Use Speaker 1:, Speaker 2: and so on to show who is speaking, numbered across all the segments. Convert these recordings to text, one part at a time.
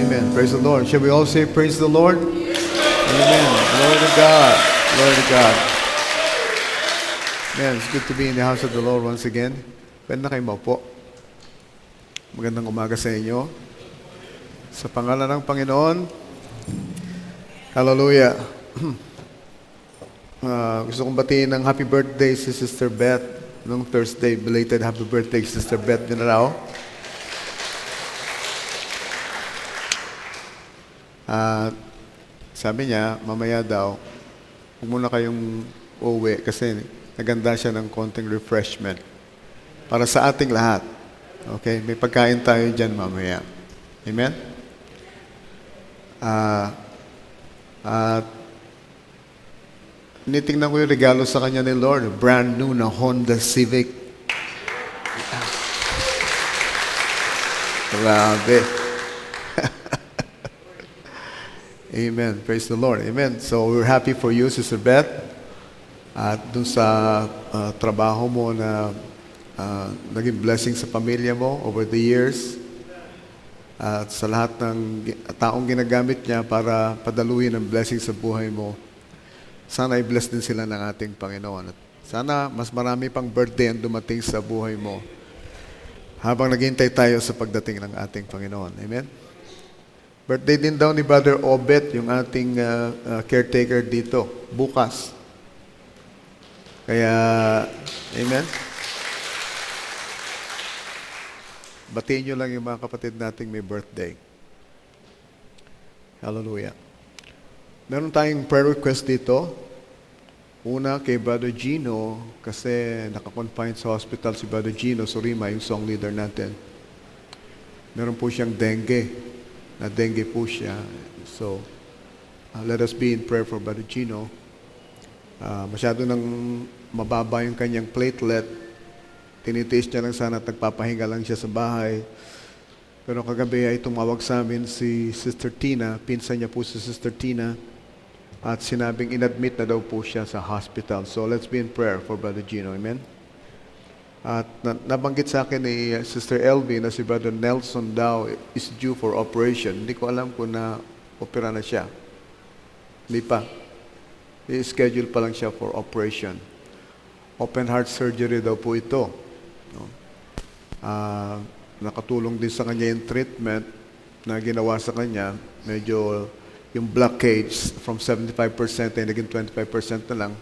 Speaker 1: Amen. Praise the Lord. Shall we all say praise the Lord? Amen. Glory to God. Glory to God. Man, it's good to be in the house of the Lord once again. Pwede na kayo maupo. Magandang umaga sa inyo. Sa pangalan ng Panginoon, hallelujah. Gusto kong batiin ng happy birthday si Sister Beth. Nung Thursday, belated happy birthday, Sister Beth Dinarao. Sabi niya, mamaya daw, huwag muna kayong uuwi kasi naganda siya ng konting refreshment para sa ating lahat. Okay? May pagkain tayo dyan mamaya. Amen? At tinitingnan ko yung regalo sa kanya ni Lord, brand new na Honda Civic. Grabe. Amen. Praise the Lord. Amen. So we're happy for you, Sister Beth. At dun sa trabaho mo na naging blessing sa pamilya mo over the years. At sa lahat ng taong ginagamit niya para padaluhin ang blessing sa buhay mo. Sana i-bless din sila ng ating Panginoon. At sana mas marami pang birthday ang dumating sa buhay mo habang naghihintay tayo sa pagdating ng ating Panginoon. Amen. Birthday din daw ni Brother Obet, yung ating caretaker dito, bukas. Kaya, amen? Batiin nyo lang yung mga kapatid nating may birthday. Hallelujah. Meron tayong prayer request dito. Una kay Brother Gino, kasi nakakonfine sa hospital si Brother Gino Surima, yung song leader natin. Meron po siyang dengue. Na dengue po siya. So, let us be in prayer for Brother Gino. Masyado nang mababa yung kanyang platelet. Tinitiis niya lang sana at nagpapahinga lang siya sa bahay. Pero kagabi ay tumawag sa amin si Sister Tina, pinsan niya po si Sister Tina, at sinabing inadmit na daw po siya sa hospital. So, let's be in prayer for Brother Gino. Amen? At nabanggit sa akin ni Sister Elvie na si Brother Nelson daw is due for operation. Hindi ko alam kung na-opera na siya. Hindi pa. I-schedule pa lang siya for operation. Open heart surgery daw po ito. No? Nakatulong din sa kanya yung treatment na ginawa sa kanya. Medyo yung blockage from 75% ay naging 25% na lang.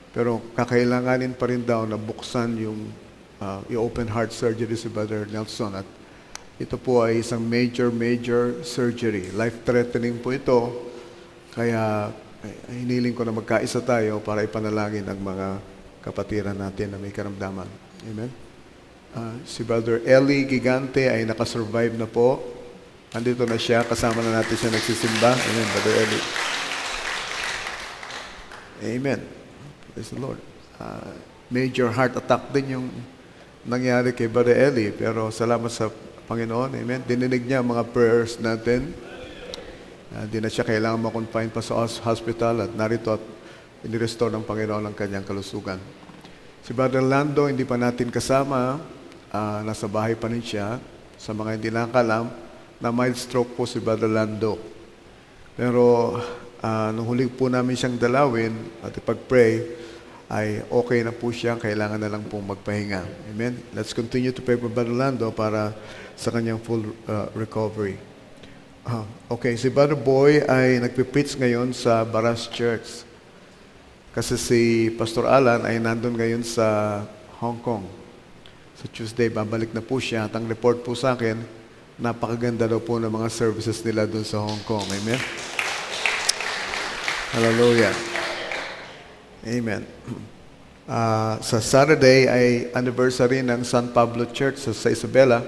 Speaker 1: Pero kakailanganin pa rin daw na buksan yung open heart surgery si Brother Nelson. At ito po ay isang major surgery. Life-threatening po ito. Kaya hiniling ko na magkaisa tayo para ipanalangin ang mga kapatiran natin na may karamdaman. Amen? Si Brother Eli Gigante ay nakasurvive na po. Andito na siya. Kasama na natin siya nagsisimba. Amen, Brother Eli. Amen. Praise the Lord. Major heart attack din yung nangyari kay Brother Eli. Pero salamat sa Panginoon. Amen. Dininig niya ang mga prayers natin. Di na siya kailangan makonfine pa sa hospital at narito at inirestore ng Panginoon ang kanyang kalusugan. Si Brother Lando, hindi pa natin kasama. Nasa bahay pa rin siya. Sa mga hindi nakakalam, na mild stroke po si Brother Lando. Pero nung huli po namin siyang dalawin at ipag-pray, ay okay na po siya, kailangan na lang pong magpahinga. Amen? Let's continue to pray for Brother Lando para sa kanyang full recovery. Okay, si Brother Boy ay nagpipreach ngayon sa Baras Church. Kasi si Pastor Alan ay nandun ngayon sa Hong Kong. Sa Tuesday, babalik na po siya. At ang report po sa akin, napakaganda daw po ng mga services nila dun sa Hong Kong. Amen? Hallelujah. Amen. Sa Saturday ay anniversary ng San Pablo Church sa Isabela.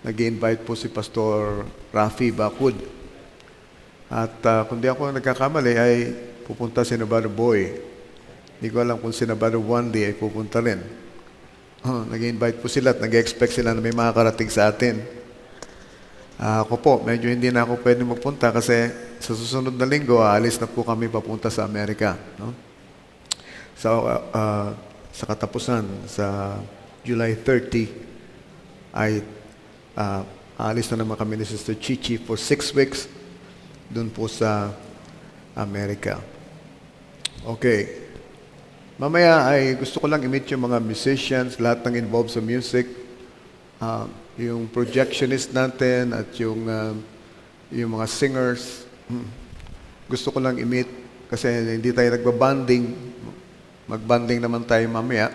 Speaker 1: Nag-invite po si Pastor Rafi Bakud. At kung di ako nagkakamali ay pupunta si Brother Boy. Hindi ko alam kung si Brother Wandy ay pupunta rin. Nag-invite po sila at nag-expect sila na may makakarating sa atin. Ako po, medyo hindi na ako pwede magpunta kasi sa susunod na linggo, aalis na po kami papunta sa Amerika. No? So, sa katapusan, sa July 30, ay Aalis na naman kami ni Sister Chichi for 6 weeks dun po sa Amerika. Okay. Mamaya ay gusto ko lang i-meet yung mga musicians, lahat ng involved sa music, yung projectionist natin at yung mga singers. Gusto ko lang i-meet kasi hindi tayo nagbabanding. Magbanding naman tayo mamaya.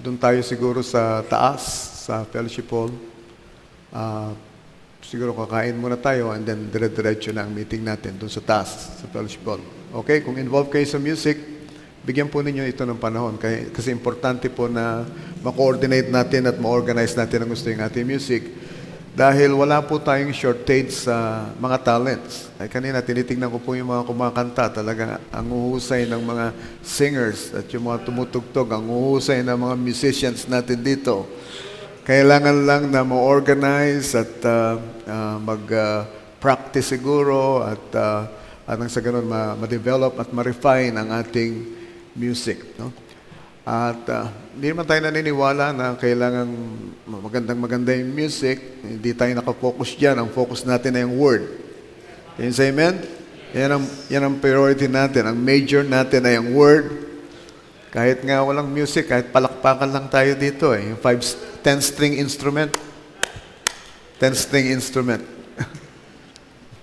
Speaker 1: Doon tayo siguro sa taas, sa fellowship hall. Siguro kakain muna tayo and then dire-diretso na ang meeting natin doon sa taas, sa fellowship hall. Okay, kung involved kayo sa music, bigyan po ninyo ito ng panahon. Kasi importante po na ma-coordinate natin at ma-organize natin ang gusto yung ating music. Dahil wala po tayong shortage sa mga talents. Ay kanina, tinitingnan ko po yung mga kumakanta. Talaga, ang uhusay ng mga singers at yung mga tumutugtog, ang uhusay ng mga musicians natin dito. Kailangan lang na ma-organize at mag-practice siguro at nang sa ganun ma-develop at ma-refine ang ating music. No? At hindi naman tayo naniniwala na kailangan maganda yung music. Hindi tayo nakafocus dyan. Ang focus natin ay yung word. Can you say amen? Yan ang priority natin. Ang major natin ay yung word. Kahit nga walang music, kahit palakpakan lang tayo dito. Yung 10-string instrument. 10-string instrument.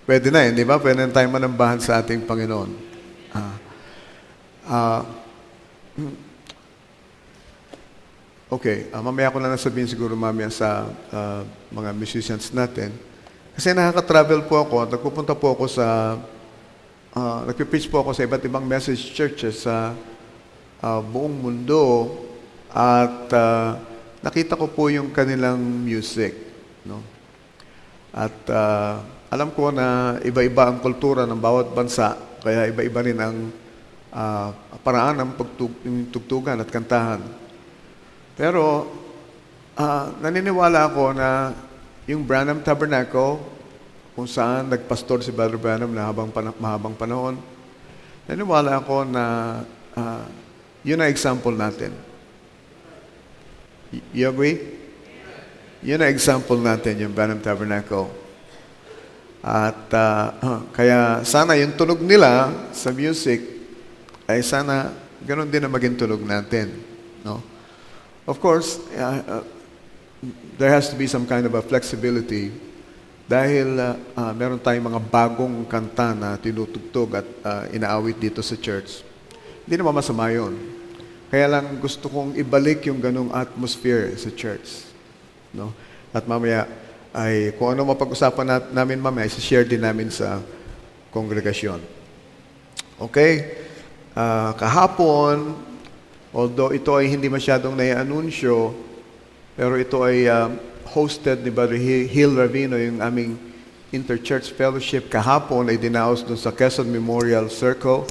Speaker 1: Pwede na di ba? Pwede na tayo manambahan sa ating Panginoon. Okay, mamaya ko na nasabihin siguro mamaya sa mga musicians natin. Kasi nakaka-travel po ako, nagpupunta po ako sa, nagpipreach po ako sa iba't ibang message churches sa buong mundo at nakita ko po yung kanilang music. No? At alam ko na iba-iba ang kultura ng bawat bansa, kaya iba-iba rin ang paraan ng tugtugan at kantahan. Pero, naniniwala ako na yung Branham Tabernacle, kung saan nagpastor si Brother Branham na mahabang panahon, naniniwala ako na yun ang example natin. You agree? Yun ang example natin, yung Branham Tabernacle. At kaya sana yung tunog nila sa music ay sana ganun din na maging tunog natin. No? Of course, there has to be some kind of a flexibility dahil meron tayong mga bagong kanta na tinutugtog at inaawit dito sa church. Hindi naman masama yun. Kaya lang gusto kong ibalik yung ganong atmosphere sa church. No? At mamaya, ay kung ano mapag-usapan namin mamaya, share din namin sa kongregasyon. Okay? Kahapon, although ito ay hindi masyadong nai-anunsyo, pero ito ay hosted ni Brother Hill Ravino, yung aming Interchurch Fellowship. Kahapon ay dinaos doon sa Quezon Memorial Circle.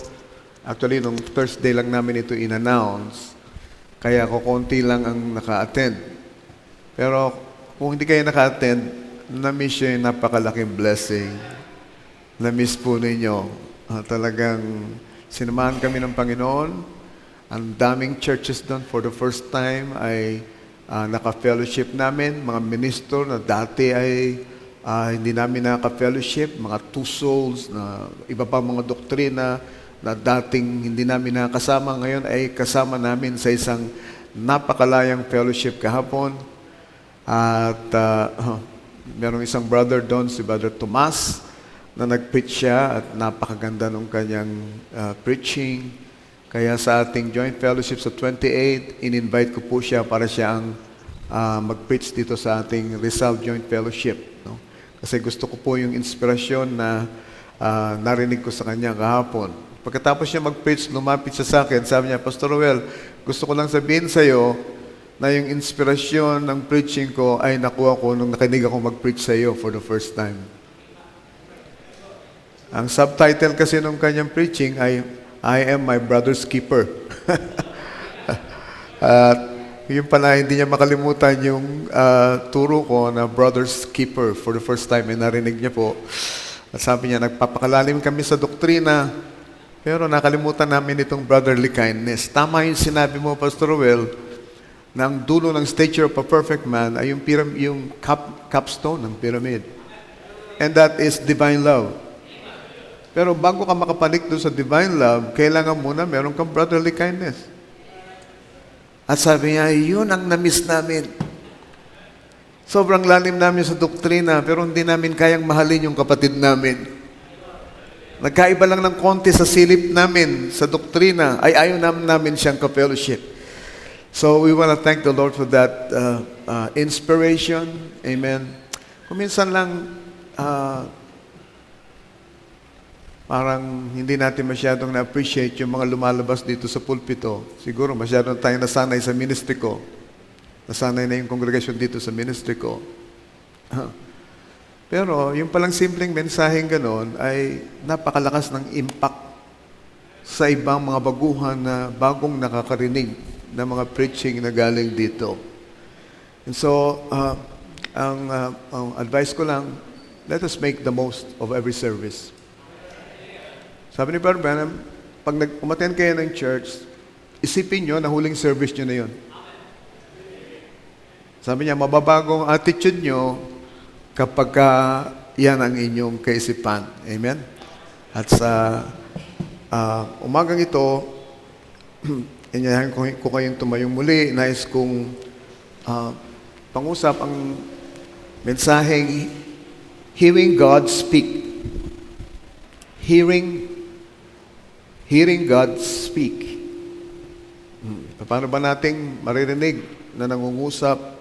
Speaker 1: Actually, nung Thursday lang namin ito in-announce. Kaya kukunti lang ang naka-attend. Pero kung hindi kayo naka-attend, na-miss yung napakalaking blessing. Na-miss po ninyo. Talagang sinamahan kami ng Panginoon. Ang daming churches doon for the first time ay naka-fellowship namin. Mga minister na dati ay hindi namin naka-fellowship. Mga two souls, na iba pa mga doktrina na dating hindi namin nakasama. Ngayon ay kasama namin sa isang napakalayang fellowship kahapon. At merong isang brother doon, si Brother Tomas, na nag-preach siya at napakaganda ng kanyang preaching. Kaya sa ating joint fellowship sa 28, in-invite ko po siya para siya ang mag-preach dito sa ating Rizal Joint Fellowship. No? Kasi gusto ko po yung inspirasyon na narinig ko sa kanya kahapon. Pagkatapos niya mag-preach, lumapit siya sa akin. Sabi niya, Pastor Ruel, gusto ko lang sabihin sa iyo na yung inspirasyon ng preaching ko ay nakuha ko nung nakinig ako mag-preach sa iyo for the first time. Ang subtitle kasi nung kanyang preaching ay I am my brother's keeper. At yun pala, hindi niya makalimutan yung turo ko na brother's keeper for the first time. Narinig niya po. At sabi niya, nagpapakalalim kami sa doktrina, pero nakalimutan namin itong brotherly kindness. Tama yung sinabi mo, Pastor Ruel, na ang dulo ng stature of a perfect man ay yung capstone ng pyramid. And that is divine love. Pero bago ka makapanik doon sa divine love, kailangan muna meron kang brotherly kindness. At sabi niya, yun ang na-miss namin. Sobrang lalim namin sa doktrina, pero hindi namin kayang mahalin yung kapatid namin. Nagkaiba lang ng konti sa silip namin, sa doktrina, ay ayaw namin siyang ka-fellowship. So we want to thank the Lord for that inspiration. Amen. Kung minsan lang, parang hindi natin masyadong na-appreciate yung mga lumalabas dito sa pulpito. Siguro masyadong tayo nasanay sa ministry ko. Nasanay na yung congregation dito sa ministry ko. Pero yung palang simpleng mensaheng ganon ay napakalakas ng impact sa ibang mga baguhan na bagong nakakarinig ng mga preaching na galing dito. And so, ang advice ko lang, let us make the most of every service. Sabi ni Brother Branham, pag umattend kayo ng church, isipin nyo na huling service nyo na yun. Sabi niya, mababago ang attitude nyo kapag yan ang inyong kaisipan. Amen? At sa umagang ito, inyayahan ko kayong tumayong muli. Nais kong pangusap ang mensaheng Hearing God Speak. Hearing God Speak. Paano ba nating maririnig na nangungusap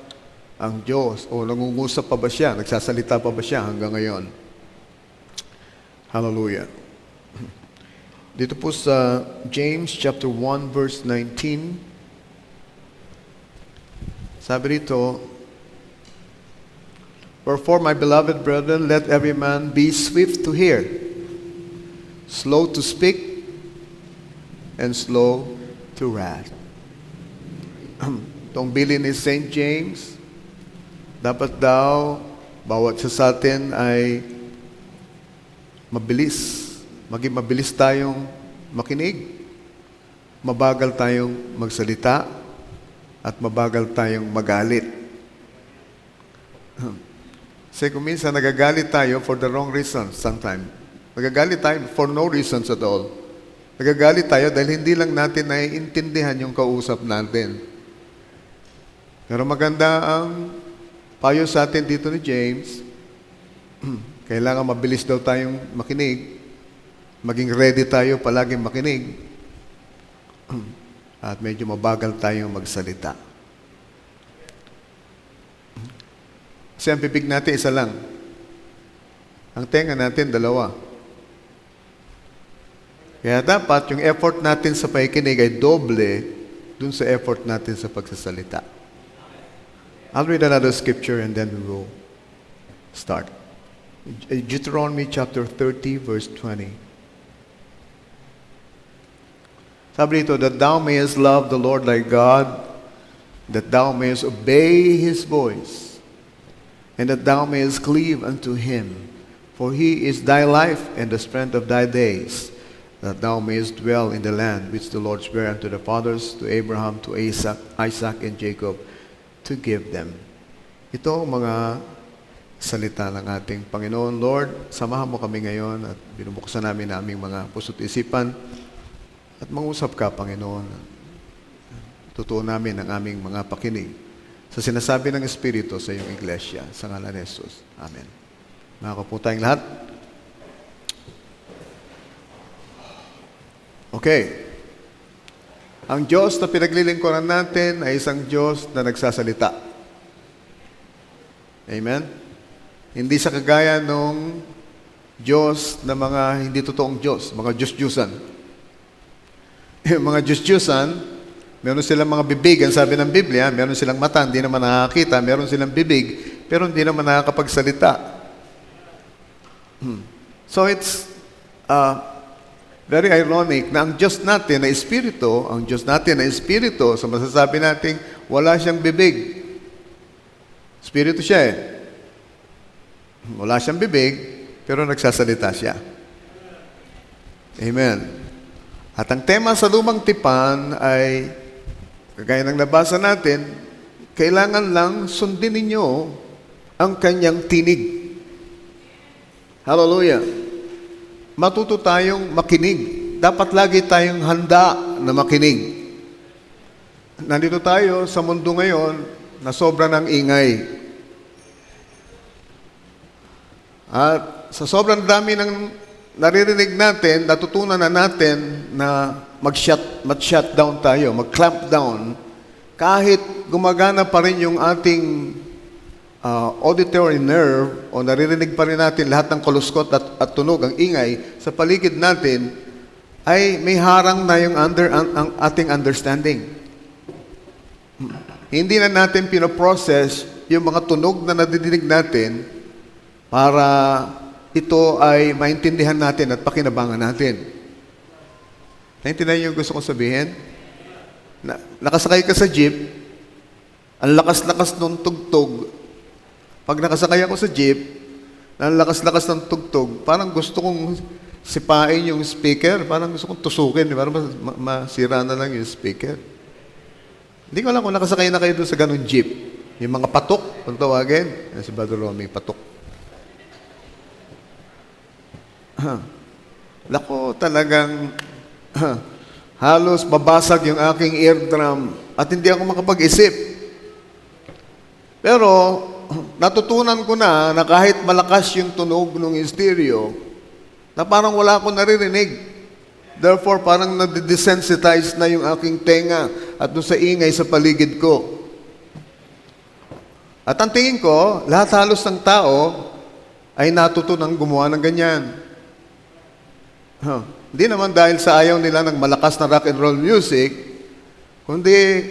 Speaker 1: ang Diyos o nangungusap pa ba siya? Nagsasalita pa ba siya hanggang ngayon? Hallelujah. Dito po sa James chapter 1 verse 19, sabi rito, "Wherefore, my beloved brethren, let every man be swift to hear, slow to speak, and slow to wrath." Itong bilin ni St. James, dapat daw, bawat isa sa atin ay mabilis. Maging mabilis tayong makinig, mabagal tayong magsalita, at mabagal tayong magalit. Kasi kung minsan nagagalit tayo for the wrong reasons sometimes. Nagagalit tayo for no reasons at all. Nagagalit tayo dahil hindi lang natin naiintindihan yung kausap natin. Pero maganda ang payo sa atin dito ni James, kailangan mabilis daw tayong makinig, maging ready tayo palaging makinig, at medyo mabagal tayong magsalita. Kasi ang bibig natin isa lang. Ang tenga natin dalawa. Kaya dapat yung effort natin sa pakikinig ay doble dun sa effort natin sa pagsasalita. I'll read another scripture and then we will start. Deuteronomy chapter 30 verse 20. Sabi dito, "That thou mayest love the Lord thy God, that thou mayest obey His voice, and that thou mayest cleave unto Him. For He is thy life and the strength of thy days, that thou mayest dwell in the land which the Lord sware unto the fathers, to Abraham, to Isaac, and Jacob, to give them." Ito ang mga salita ng ating Panginoon. Lord, samahan mo kami ngayon at binubuksan namin ang aming mga puso't isipan at mangusap ka, Panginoon. Tutuon namin ang aming mga pakinig sa sinasabi ng Espiritu sa iyong iglesia. Sa ngalan ni Jesus. Amen. Mga kaputayong lahat. Okay. Ang Diyos na pinaglilingkuran natin ay isang Diyos na nagsasalita. Amen? Hindi sa kagaya nung Diyos na mga hindi totoong Diyos, mga Diyos-Diyusan. Yung mga Diyos-Diyusan, meron silang mga bibig, ang sabi ng Biblia, meron silang mata, hindi naman nakakita, meron silang bibig, pero hindi naman nakakapagsalita. So it's very ironic na ang Diyos natin na Espiritu, sa masasabi natin, wala siyang bibig. Espiritu siya eh. Wala siyang bibig, pero nagsasalita siya. Amen. At ang tema sa Lumang Tipan ay Kagaya ng nabasa natin, kailangan lang sundin ninyo ang kanyang tinig. Hallelujah. Matuto tayong makinig. Dapat lagi tayong handa na makinig. Nandito tayo sa mundo ngayon na sobra ng ingay. At sa sobrang dami ng naririnig natin, natutunan na natin na mag-shut down tayo, mag-clamp down, kahit gumagana pa rin yung ating auditory nerve o naririnig pa rin natin lahat ng kuluskot at tunog, ang ingay sa paligid natin, ay may harang na yung ang ating understanding. Hindi na natin pinoprocess yung mga tunog na nadidinig natin para ito ay maintindihan natin at pakinabangan natin. Naintindihan niyo yung gusto kong sabihin? Nakasakay ka sa jeep, ang lakas-lakas ng tugtog. Pag nakasakay ako sa jeep, ang lakas-lakas ng tugtog, parang gusto kong sipain yung speaker, parang gusto kong tusukin, parang masira na lang yung speaker. Hindi ko alam kung nakasakay na kayo doon sa ganun jeep. Yung mga patok, kung tawagin, si Brother Romy, patok. Lako, talagang halos babasag yung aking eardrum at hindi ako makapag-isip. Pero natutunan ko na kahit malakas yung tunog ng stereo, na parang wala akong naririnig. Therefore, parang nadidesensitize na yung aking tenga at doon sa ingay sa paligid ko. At ang tingin ko, lahat halos ng tao ay natutunang gumawa ng ganyan. Hindi naman dahil sa ayaw nila ng malakas na rock and roll music, kundi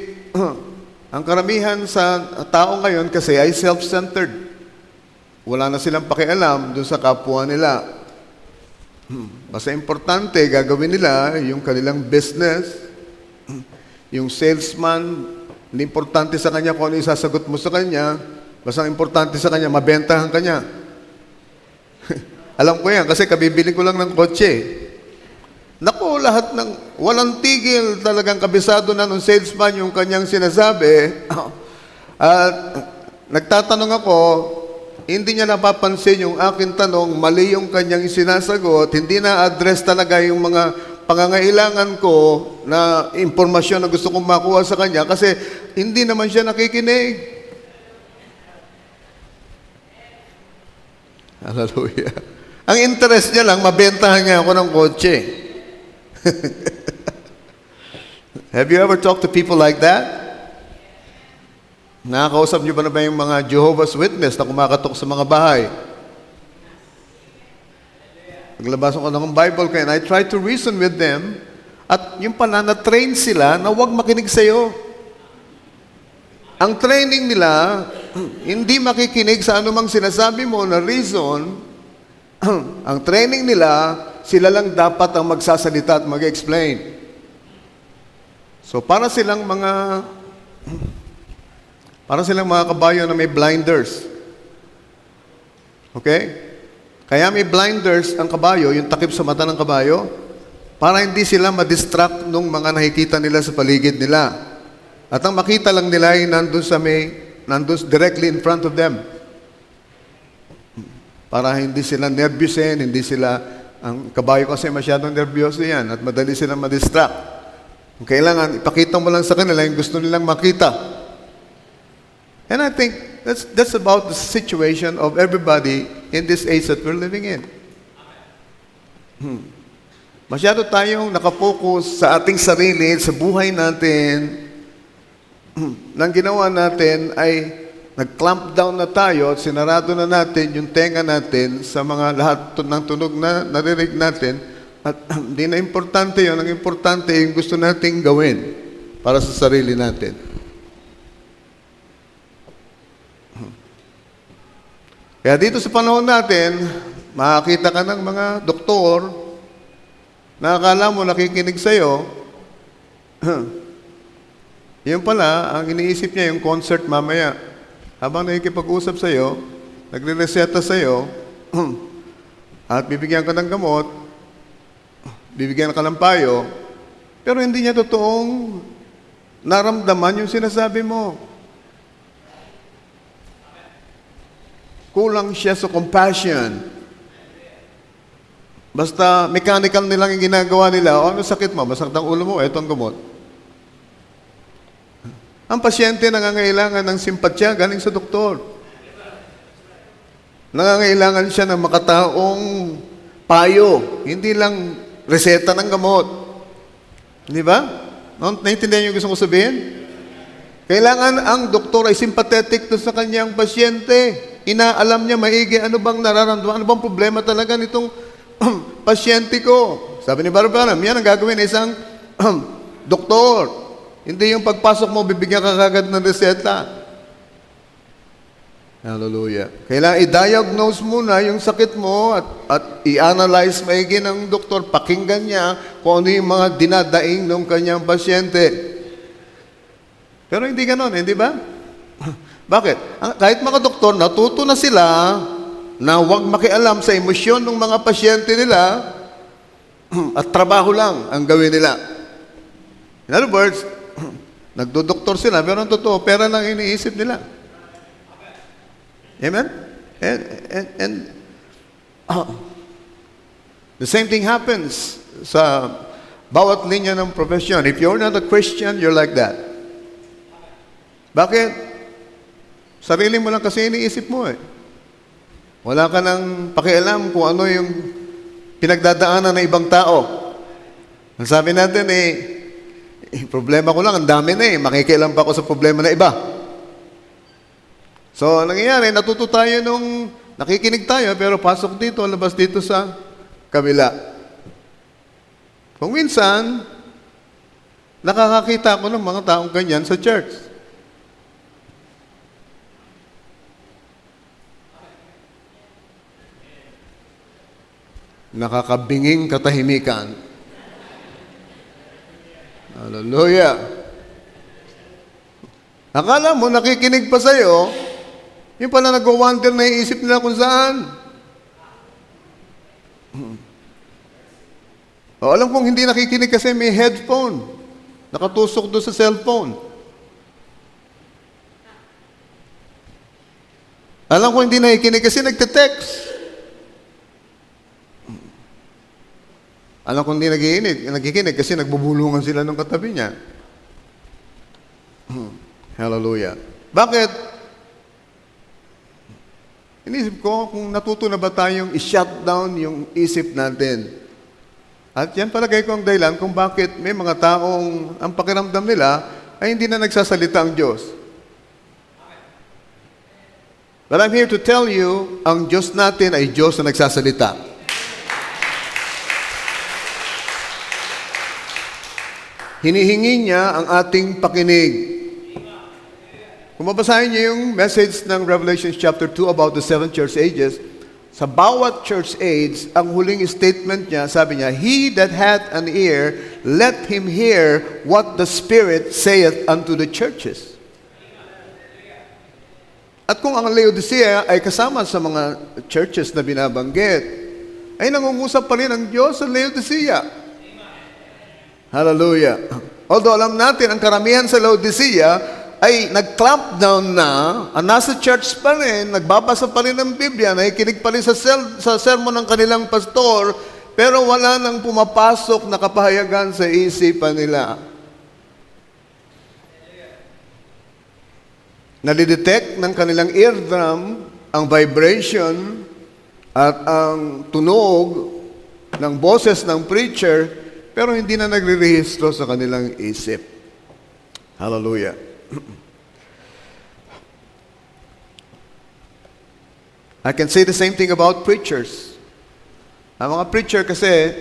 Speaker 1: ang karamihan sa tao ngayon kasi ay self-centered. Wala na silang pakialam dun sa kapwa nila. Basta importante, gagawin nila yung kanilang business, yung salesman, hindi importante sa kanya kung ano isasagot mo sa kanya, basta importante sa kanya, mabentahan kanya. Alam ko yan, kasi kabibili ko lang ng kotse. Naku, lahat ng walang tigil talagang kabisado na ng salesman yung kanyang sinasabi. At nagtatanong ako, hindi niya napapansin yung aking tanong, mali yung kanyang sinasagot, hindi na-address talaga yung mga pangangailangan ko na impormasyon na gusto kong makuha sa kanya kasi hindi naman siya nakikinig. Hallelujah. Ang interest niya lang, mabentahan niya ako ng kotse. Have you ever talked to people like that? Nakakausap niyo ba na ba yung mga Jehovah's Witness na kumakatok sa mga bahay? Naglabas ako ng Bible ko and I try to reason with them at yung pala na-train sila na huwag makinig sa'yo. Ang training nila, hindi makikinig sa anumang sinasabi mo na reason. Ang training nila, sila lang dapat ang magsasalita at mag-explain. So para silang mga kabayo na may blinders. Okay? Kaya may blinders ang kabayo, yung takip sa mata ng kabayo, para hindi sila ma-distract nung mga nakikita nila sa paligid nila. At ang makita lang nila ay nandun directly in front of them. Para hindi sila nervyusin, ang kabayo kasi masyadong nervyoso yan at madali silang ma-distract. Kailangan, ipakita mo lang sa kanila yung gusto nilang makita. And I think that's about the situation of everybody in this age that we're living in. Masyado tayong nakapokus sa ating sarili, sa buhay natin. Nang ginawa natin ay nag-clamp down na tayo at sinarado na natin yung tenga natin sa mga lahat ng tunog na narinig natin. At hindi na importante yun. Ang importante yung gusto nating gawin para sa sarili natin. Kaya dito sa panahon natin, makakita ka ng mga doktor na akala mo nakikinig sa'yo. Yun pala, ang iniisip niya yung concert mamaya. Habang nakikipag-usap sa'yo, nagre-reseta sa'yo, at bibigyan ka ng gamot, bibigyan ka ng payo, pero hindi niya totoong naramdaman yung sinasabi mo. Kulang siya sa compassion. Basta mechanical nilang yung ginagawa nila, ano sakit mo? Masakit ang ulo mo, eto ang gamot. Ang pasyente nangangailangan ng simpatya galing sa doktor. Nangangailangan siya ng makataong payo, hindi lang reseta ng gamot. Di ba? Naintindihan yung gusto ko sabihin? Kailangan ang doktor ay sympathetic to sa kanyang pasyente. Inaalam niya maigi ano bang nararamdaman, ano bang problema talaga nitong pasyente ko. Sabi ni Barbara, yan ang gagawin ng isang doktor. Hindi yung pagpasok mo, bibigyan ka kagad ng reseta. Hallelujah. Kailangan i-diagnose muna yung sakit mo at i-analyze maigi ng doktor. Pakinggan niya kung ano yung mga dinadaing ng kanyang pasyente. Pero hindi ganon, hindi ba? Bakit? Kahit mga doktor, natuto na sila na huwag makialam sa emosyon ng mga pasyente nila at trabaho lang ang gawin nila. In other words, nagdodoktor sila, pero ang totoo, pera lang iniisip nila. Amen? And the same thing happens sa bawat linya ng profession. If you're not a Christian, you're like that. Bakit? Sarili mo lang kasi iniisip mo eh. Wala ka nang pakialam kung ano yung pinagdadaanan ng ibang tao. Ang sabi natin problema ko lang, ang dami na makikialam pa ako sa problema na iba. So, nangyayari, natuto tayo nung nakikinig tayo, pero pasok dito, labas dito sa kabila. Kung minsan, nakakakita ako ng mga taong ganyan sa church. Nakakabinging katahimikan. Hallelujah. Akala mo, nakikinig pa sa'yo, yung pala nag-wonder na iisip nila kung saan. O, alam kong hindi nakikinig kasi may headphone. Nakatusok doon sa cellphone. Alam ko hindi nakikinig kasi nagte-text. Alam ko hindi nakikinig kasi nagbubulungan sila ng katabi niya. Hallelujah. Bakit? Inisip ko kung natuto na ba tayong i-shut down yung isip natin. At yan palagay ko ang dahilan kung bakit may mga taong ang pakiramdam nila ay hindi na nagsasalita ang Diyos. But I'm here to tell you, ang Diyos natin ay Diyos na nagsasalita. Hinihingi niya ang ating pakinig. Kung mabasahin niyo yung message ng Revelation chapter 2 about the 7 church ages, sa bawat church age, ang huling statement niya, sabi niya, "He that hath an ear, let him hear what the Spirit saith unto the churches." At kung ang Laodicea ay kasama sa mga churches na binabanggit, ay nangungusap pa rin ang Diyos sa Laodicea. Hallelujah. Although alam natin, ang karamihan sa Laodicea ay nag-clamp down na, nasa church pa rin, nagbabasa pa rin ng Biblia, nakikinig pa rin sa sermon ng kanilang pastor, pero wala nang pumapasok na kapahayagan sa isipan nila. Nalidetect ng kanilang eardrum ang vibration at ang tunog ng boses ng preacher, pero hindi na nagre-rehistro sa kanilang isip. Hallelujah. I can say the same thing about preachers. Ang mga preacher kasi,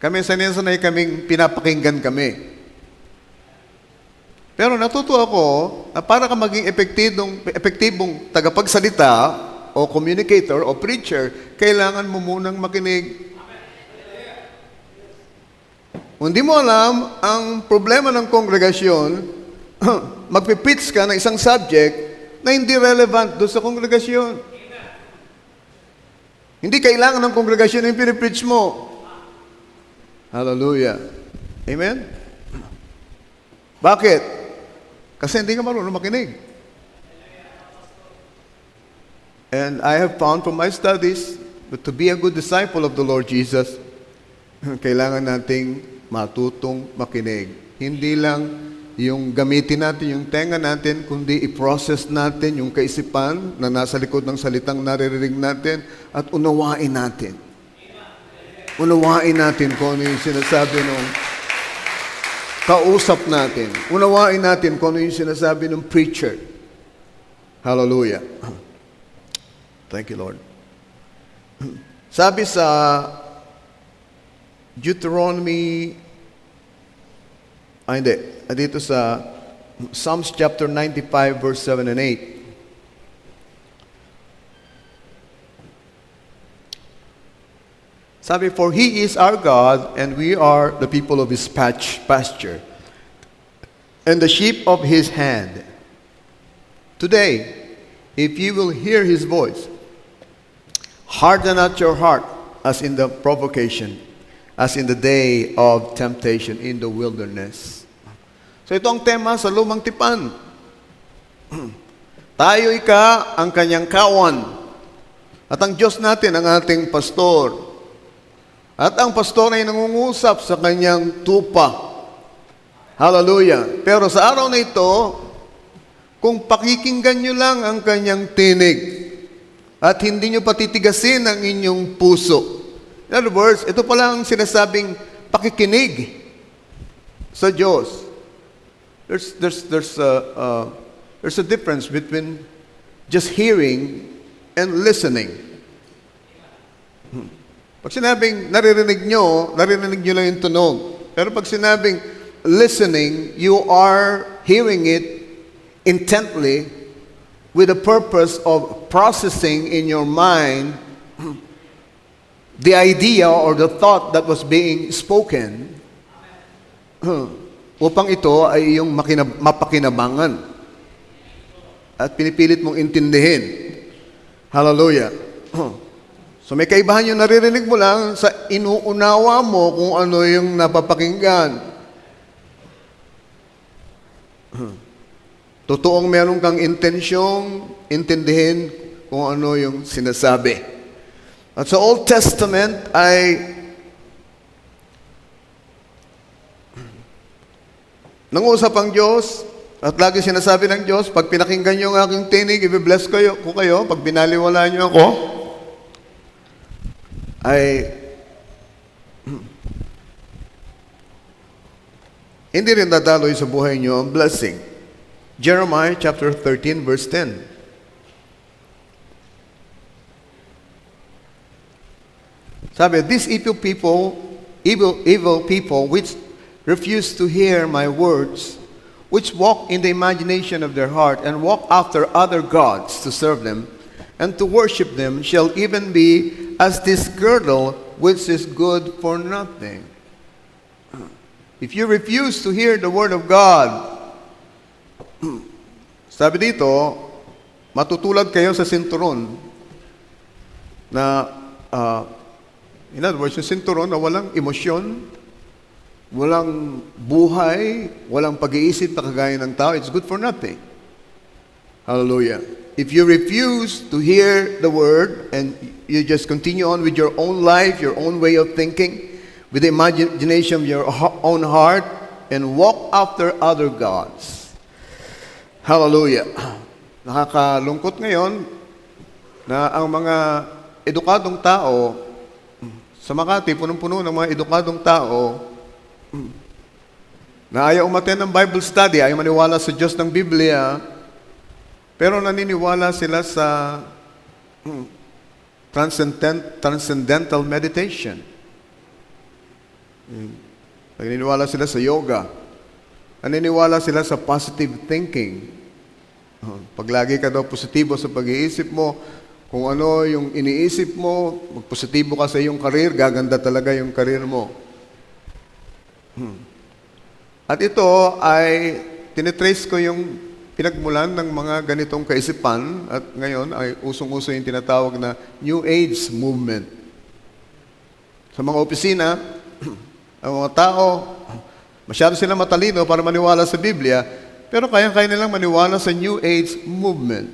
Speaker 1: kami sanay kaming pinapakinggan kami. Pero natuto ako na para ka maging epektibong tagapagsalita o communicator o preacher, kailangan mo munang makinig. Kung di mo alam ang problema ng kongregasyon, magpipitch ka ng isang subject na hindi relevant doon sa kongregasyon. Hindi kailangan ng kongregasyon yung pinipitch mo. Hallelujah. Amen? Bakit? Kasi hindi ka marunong makinig. And I have found from my studies that to be a good disciple of the Lord Jesus, kailangan nating matutong makinig. Hindi lang yung gamitin natin yung tenga natin, kundi i-process natin yung kaisipan na nasa likod ng salitang naririnig natin at unawain natin. Unawain natin kung ano yung sinasabi ng kausap natin. Unawain natin kung ano yung sinasabi ng preacher. Hallelujah. Thank you, Lord. Sabi sa Deuteronomy, dito sa Psalms chapter 95, verse 7 and 8. Sabi, for He is our God, and we are the people of His pasture, and the sheep of His hand. Today, if you will hear His voice, harden not your heart as in the provocation, as in the day of temptation in the wilderness. So ito ang tema sa Lumang Tipan. Tayo ika ang kanyang kawan, at ang Diyos natin ang ating pastor. At ang pastor ay nangungusap sa kanyang tupa. Hallelujah. Pero sa araw na ito, kung pakikinggan nyo lang ang kanyang tinig at hindi nyo patitigasin ang inyong puso. In other words, ito pala ang sinasabing pakikinig sa Diyos. There's a difference between just hearing and listening. Pag sinabing naririnig nyo lang yung tunog. Pero pag sinabing listening, you are hearing it intently with the purpose of processing in your mind the idea or the thought that was being spoken upang ito ay iyong mapakinabangan at pinipilit mong intindihin. Hallelujah. So may kaibahan yung naririnig mo lang sa inuunawa mo kung ano yung napapakinggan. Totoong meron kang intensyong intindihin kung ano yung sinasabi. At sa Old Testament ay nangusap ang Diyos at lagi sinasabi ng Diyos, pag pinakinggan niyo ang aking tinig, i-bless ko kayo. Pag binaliwala niyo ako, ay hindi rin dadaloy sa buhay niyo ang blessing. Jeremiah chapter 13 verse 10. Sabi, these evil people which refuse to hear my words, which walk in the imagination of their heart and walk after other gods to serve them and to worship them, shall even be as this girdle which is good for nothing. If you refuse to hear the word of God, sabi dito, matutulad kayo sa sinturon na, in other words, yung sinturon na walang emosyon, walang buhay, walang pag-iisip na kagaya ng tao, it's good for nothing. Hallelujah. If you refuse to hear the word and you just continue on with your own life, your own way of thinking, with the imagination of your own heart, and walk after other gods. Hallelujah. Nakakalungkot ngayon na ang mga edukadong tao, sa Makati, punong-puno ng mga edukadong tao, na ayaw umattend ng Bible study, ayaw maniwala sa Diyos ng Biblia, pero naniniwala sila sa transcendental meditation. Naniniwala sila sa yoga. Naniniwala sila sa positive thinking. Pag lagi ka daw positibo sa pag-iisip mo, kung ano yung iniisip mo, magpositibo ka sa iyong karir, gaganda talaga yung karir mo. At ito ay tinitrace ko yung pinagmulan ng mga ganitong kaisipan at ngayon ay usong-uso yung tinatawag na New Age movement. Sa mga opisina, ang mga tao Masyado sila matalino para maniwala sa Biblia, pero kaya nilang maniwala sa New Age movement.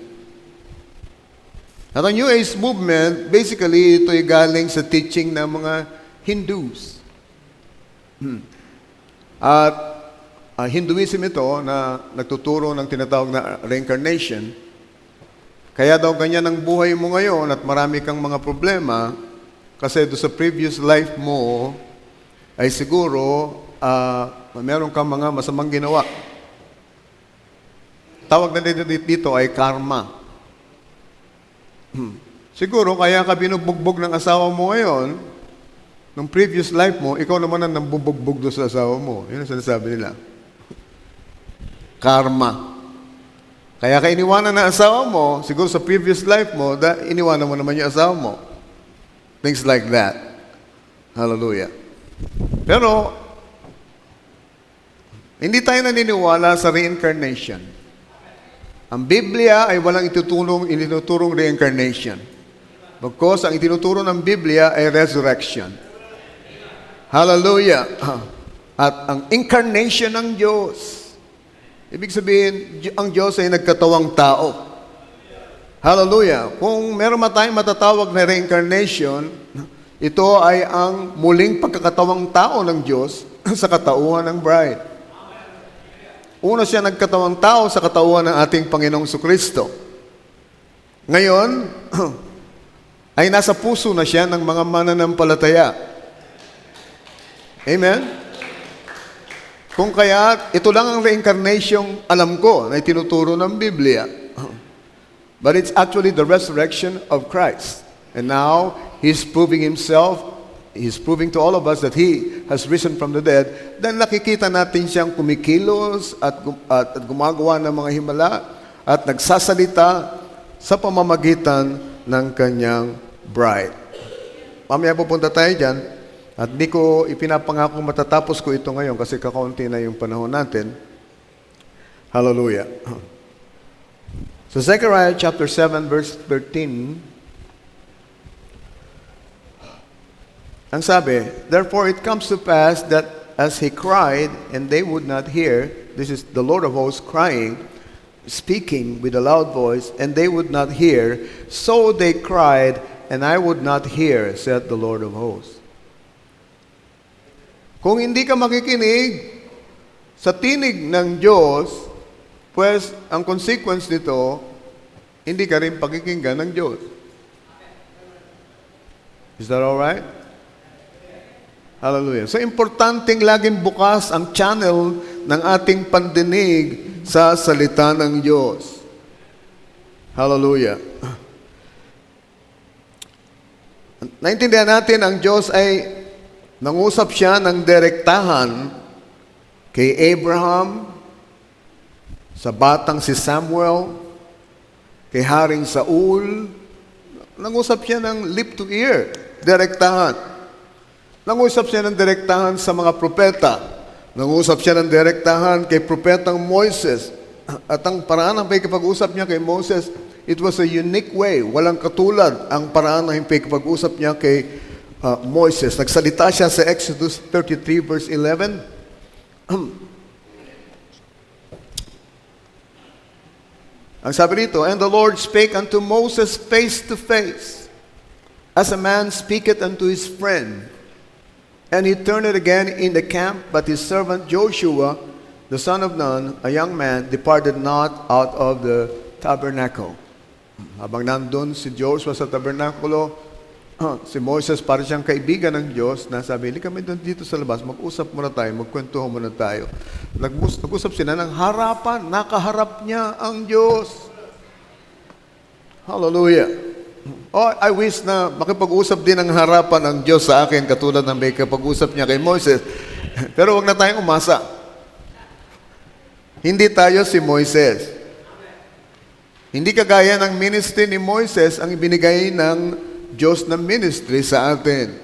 Speaker 1: At ang New Age movement, basically, ito ay galing sa teaching ng mga Hindus. At Hinduism ito na nagtuturo ng tinatawag na reincarnation. Kaya daw ganyan ang buhay mo ngayon at marami kang mga problema kasi do sa previous life mo ay siguro meron kang mga masamang ginawa. Tawag na dito ay karma. Siguro kaya ka binubugbog ng asawa mo ngayon, nung previous life mo, ikaw naman ang nambubugbog doon sa asawa mo. Yun ang sinasabi nila. Karma. Kaya ka iniwanan ng asawa mo, siguro sa previous life mo, iniwanan mo naman yung asawa mo. Things like that. Hallelujah. Pero, hindi tayo naniniwala sa reincarnation. Ang Biblia ay walang itinuturong reincarnation. Because ang itinuturo ng Biblia ay resurrection. Hallelujah. At ang incarnation ng Diyos, ibig sabihin, ang Diyos ay nagkatawang tao. Hallelujah. Kung meron tayong matatawag na reincarnation, ito ay ang muling pagkakatawang tao ng Diyos sa katauhan ng bride. Una siya nagkatawang tao sa katauhan ng ating Panginoong Kristo. Ngayon, ay nasa puso na siya ng mga mananampalataya. Amen? Kung kaya, ito lang ang reincarnation alam ko na itinuturo ng Biblia. But it's actually the resurrection of Christ. And now, He's proving Himself. He's proving to all of us that He has risen from the dead. Then nakikita natin siyang kumikilos at gumagawa ng mga himala at nagsasalita sa pamamagitan ng kanyang bride. Mamaya pupunta tayo dyan at di ko ipinapangako matatapos ko ito ngayon kasi kakaunti na yung panahon natin. Hallelujah. So Zechariah chapter 7 verse 13, ang sabi, therefore it comes to pass that as he cried and they would not hear, this is the Lord of hosts crying, speaking with a loud voice, and they would not hear, so they cried, and I would not hear, said the Lord of hosts. Kung hindi ka makikinig sa tinig ng Diyos, pues ang consequence nito, hindi ka rin pakikinggan ng Diyos. Is that all right? Hallelujah. So, importanteng laging bukas ang channel ng ating pandinig sa salita ng Diyos. Hallelujah. Naintindihan natin, ang Diyos ay nangusap siya ng direktahan kay Abraham, sa batang si Samuel, kay Haring Saul. Nangusap siya ng lip to ear, direktahan. Nangusap siya ng direktahan sa mga propeta. Nangusap siya ng direktahan kay propetang Moises. At ang paraan ng pakikipag-usap niya kay Moses, it was a unique way. Walang katulad ang paraan ng pakikipag-usap niya kay Moises. Nagsalita siya sa Exodus 33 verse 11. Ang sabi rito, and the Lord spake unto Moses face to face, as a man speaketh unto his friend. And he turned it again in the camp, but his servant Joshua, the son of Nun, a young man, departed not out of the tabernacle. Habang nandun si Joshua sa tabernakulo, si Moses para siyang kaibigan ng Diyos na sabi, kami doon dito sa labas, mag-usap muna tayo, magkwentuhan muna tayo. Nag-usap sila ng harapan, nakaharap niya ang Diyos. Hallelujah. Oh, I wish na makipag-usap din ang harapan ng Diyos sa akin katulad ng may kapag-usap niya kay Moses. Pero wag na tayong umasa. Hindi tayo si Moises. Hindi kagaya ng ministry ni Moises ang ibinigay ng Diyos na ministry sa atin.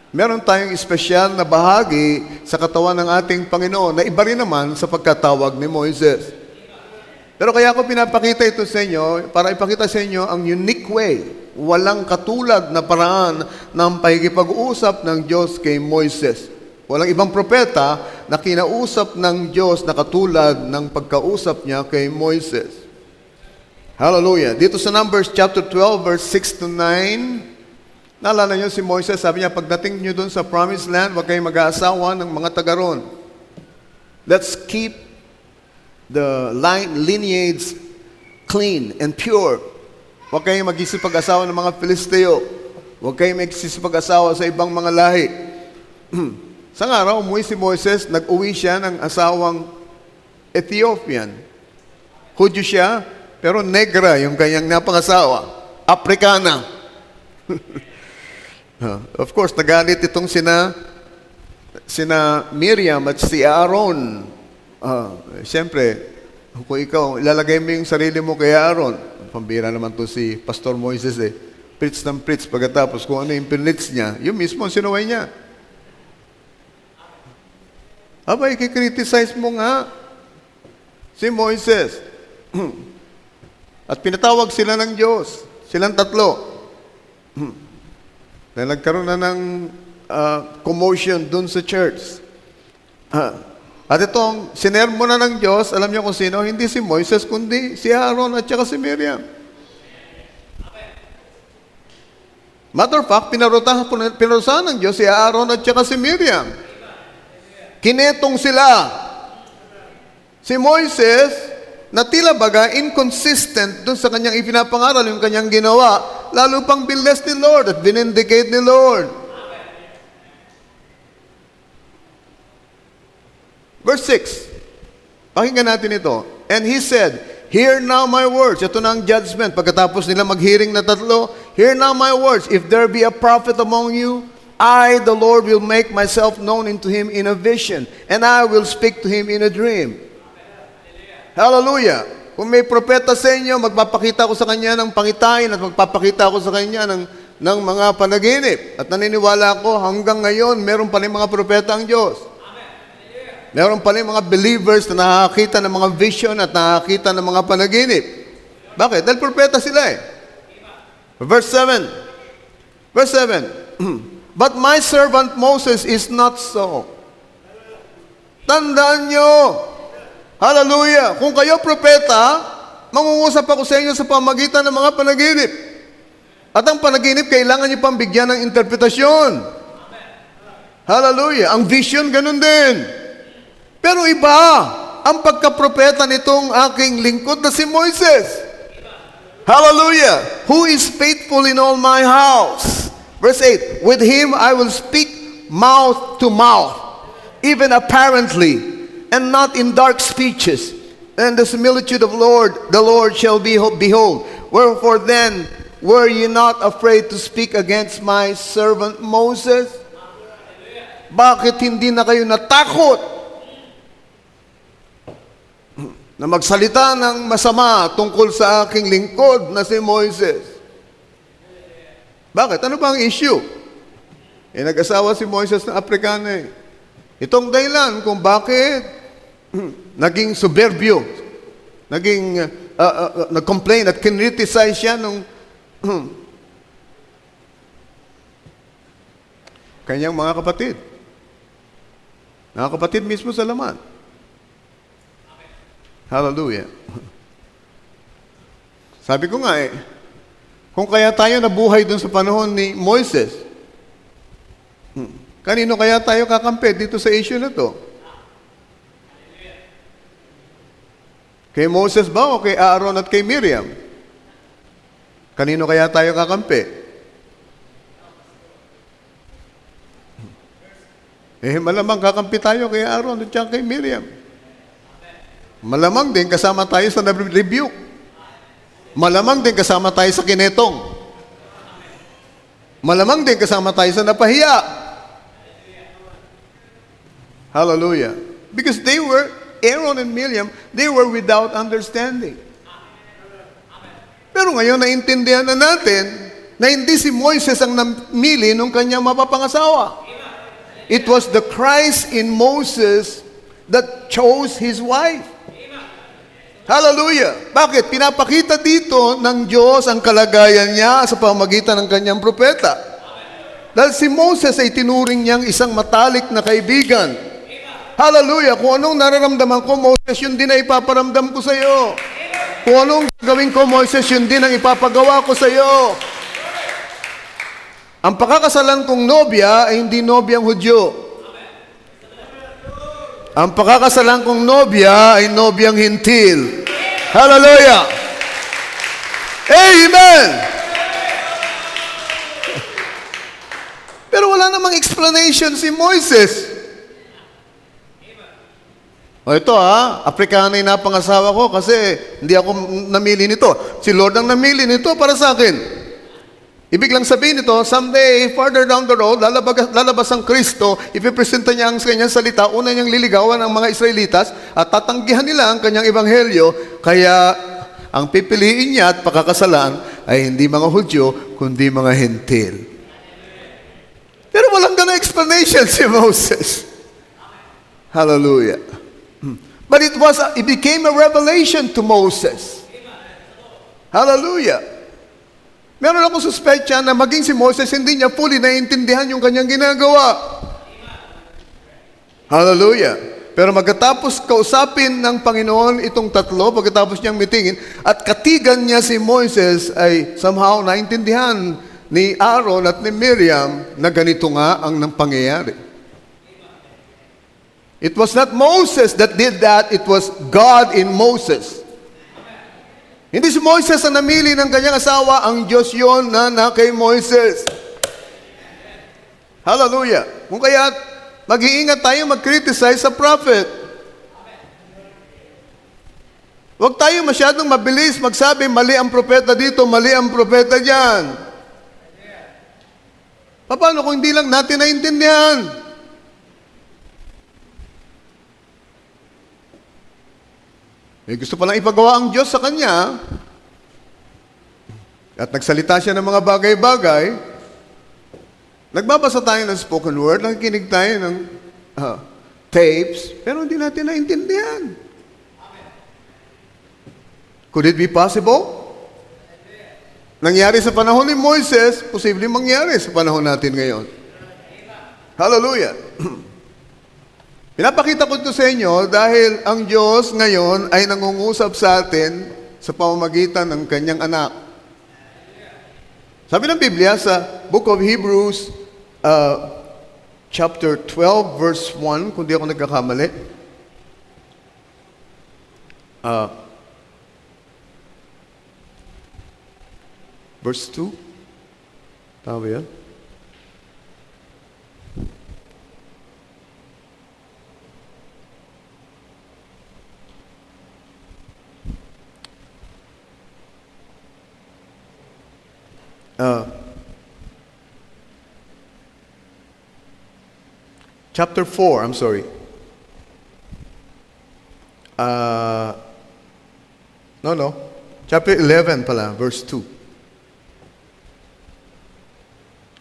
Speaker 1: Meron tayong espesyal na bahagi sa katawan ng ating Panginoon na iba rin naman sa pagkatawag ni Moises. Pero kaya ako pinapakita ito sa inyo para ipakita sa inyo ang unique way, walang katulad na paraan ng pakikipag-usap ng Diyos kay Moises. Walang ibang propeta na kinausap ng Diyos na katulad ng pagkausap niya kay Moises. Hallelujah. Dito sa Numbers chapter 12, verse 6 to 9, naalala niyo si Moises, sabi niya, pagdating niyo doon sa promised land, huwag kayong mag-aasawa ng mga taga roon. Let's keep the lineage clean and pure. Huwag kayong mag-isipag-asawa ng mga Filisteo. Huwag kayong mag-isipag-asawa sa ibang mga lahi. Sa araw, umuwi si Moises, nag-uwi siya ng asawang Ethiopian. Hudyo siya, pero negra yung kanyang napangasawa. Africana. Of course, nagalit itong sina Miriam at si Aaron. Siyempre, kung ikaw, ilalagay mo yung sarili mo kay Aaron. Pambira naman to si Pastor Moises Preach ng preach. Pagkatapos kung ano yung pinlits niya, yung mismo ang sinuway niya. Abay, kikriticize mo nga si Moises. At pinatawag sila ng Diyos. Silang tatlo. Na nagkaroon na ng commotion dun sa church. At itong sinermo na ng Diyos, alam niyo kung sino? Hindi si Moises, kundi si Aaron at saka si Miriam. Matter of fact, pinarusahan ng Diyos si Aaron at saka si Miriam. Kinetong sila. Si Moises, na tila baga inconsistent dun sa kanyang ipinapangaral, yung kanyang ginawa, lalo pang binless ni Lord at binindicate ni Lord. Verse 6. Pakinggan natin ito. And he said, hear now my words. Ito na ang judgment. Pagkatapos nila mag-hearing na tatlo, hear now my words. If there be a prophet among you, I, the Lord, will make myself known unto him in a vision, and I will speak to him in a dream. Hallelujah. Kung may propeta sa inyo, magpapakita ko sa kanya ng pangitain at magpapakita ko sa kanya ng mga panaginip. At naniniwala ako, hanggang ngayon, meron pa rin mga propeta ang Diyos. Meron pa rin mga believers na nakakita ng mga vision at nakakita ng mga panaginip. Bakit? Dahil propeta sila eh. Verse 7. Verse 7. But my servant Moses is not so. Tandaan nyo. Hallelujah. Kung kayo propeta, mangungusap ako sa inyo sa pamagitan ng mga panaginip. At ang panaginip, kailangan nyo pang bigyan ng interpretasyon. Hallelujah. Ang vision, ganun din. Pero iba, ang pagkapropeta nitong aking lingkod na si Moises. Hallelujah. Who is faithful in all my house. Verse 8, with him I will speak mouth to mouth, even apparently, and not in dark speeches. And the similitude of the Lord shall behold. Wherefore then, were ye not afraid to speak against my servant Moses? Bakit hindi na kayo natakot na magsalita ng masama tungkol sa aking lingkod na si Moises? Bakit? Ano ba ang issue? Nag-asawa si Moises na Africana eh. Itong dahilan kung bakit naging soberbio, naging nag-complain at kinriticize siya nung kanyang mga kapatid. Mga kapatid mismo sa laman. Hallelujah. Sabi ko nga kung kaya tayo nabuhay dun sa panahon ni Moises, kanino kaya tayo kakampi dito sa issue na to? Kay Moses ba o kay Aaron at kay Miriam? Kanino kaya tayo kakampi? Malamang kakampi tayo kay Aaron at kay Miriam. Malamang din kasama tayo sa rebuke. Malamang din kasama tayo sa kinetong. Malamang din kasama tayo sa napahiya. Hallelujah. Because Aaron and Miriam, they were without understanding. Pero ngayon, naintindihan na natin na hindi si Moises ang namili nung kanyang mapapangasawa. It was the Christ in Moses that chose his wife. Hallelujah! Bakit? Pinapakita dito ng Diyos ang kalagayan niya sa pamamagitan ng kanyang propeta. Dahil si Moses ay tinuring niyang isang matalik na kaibigan. Hallelujah! Kung anong nararamdaman ko, Moses, yun din ay ipaparamdam ko sa iyo. Kung anong gagawin ko, Moses, yun din ang ipapagawa ko sa iyo. Ang pakakasalan kong nobya ay hindi nobyang Hudyo. Ang pakakasalan kong nobya ay nobyang Hintil. Hallelujah! Amen! Pero wala namang explanation si Moises. O ito Afrikano yung napangasawa ko kasi hindi ako namili nito. Si Lord ang namili nito para sa akin. Ibig lang sabihin nito, someday, further down the road, lalabas ang Kristo, ipipresenta niya ang kanyang salita, una niyang liligawan ang mga Israelitas, at tatanggihan nila ang kanyang ebanghelyo, kaya ang pipiliin niya at pakakasalan ay hindi mga Hudyo, kundi mga Hentil. Pero walang ganang explanation si Moses. Hallelujah. But it became a revelation to Moses. Hallelujah. Meron akong suspetsya na maging si Moses, hindi niya fully naiintindihan yung kanyang ginagawa. Hallelujah. Pero magkatapos kausapin ng Panginoon itong tatlo, pagkatapos niyang mitingin, at katigan niya si Moses ay somehow naintindihan ni Aaron at ni Miriam na ganito nga ang pangyayari. It was not Moses that did that, it was God in Moses. Hindi si Moises ang namili ng kanyang asawa, ang Diyos yun na kay Moises. Hallelujah. Kung kaya, mag-iingat tayo mag-criticize sa prophet. Huwag tayo masyadong mabilis magsabi, mali ang propeta dito, mali ang propeta dyan. Paano kung hindi lang natin naintindihan? May gusto palang ipagawa ang Diyos sa kanya, at nagsalita siya ng mga bagay-bagay, nagbabasa tayo ng spoken word, nakikinig tayo ng tapes, pero hindi natin naintindihan. Could it be possible? Nangyari sa panahon ni Moises, posibleng mangyari sa panahon natin ngayon. Hallelujah! Pinapakita ko ito sa inyo dahil ang Diyos ngayon ay nangungusap sa atin sa pamamagitan ng kanyang anak. Sabi ng Biblia sa Book of Hebrews, chapter 12, verse 1, kung di ako nagkakamali. Verse 2. Tama ba yan? Chapter 4, I'm sorry. No. Chapter 11 pala, verse 2.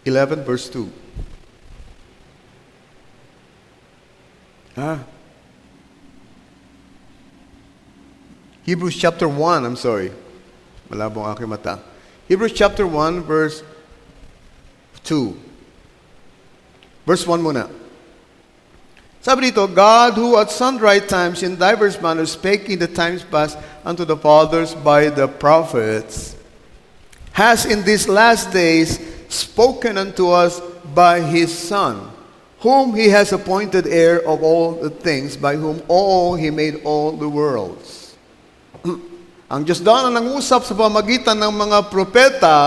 Speaker 1: 11 verse 2. Hebrews chapter 1, I'm sorry. Malabo ang aking mata. Hebrews chapter 1, verse 2. Verse 1 muna. Sabi dito, God who at sundry times in diverse manners spake in the times past unto the fathers by the prophets, has in these last days spoken unto us by His Son, whom He has appointed heir of all the things, by whom all He made all the worlds. Ang Diyos daw ang nangusap sa pamagitan ng mga propeta,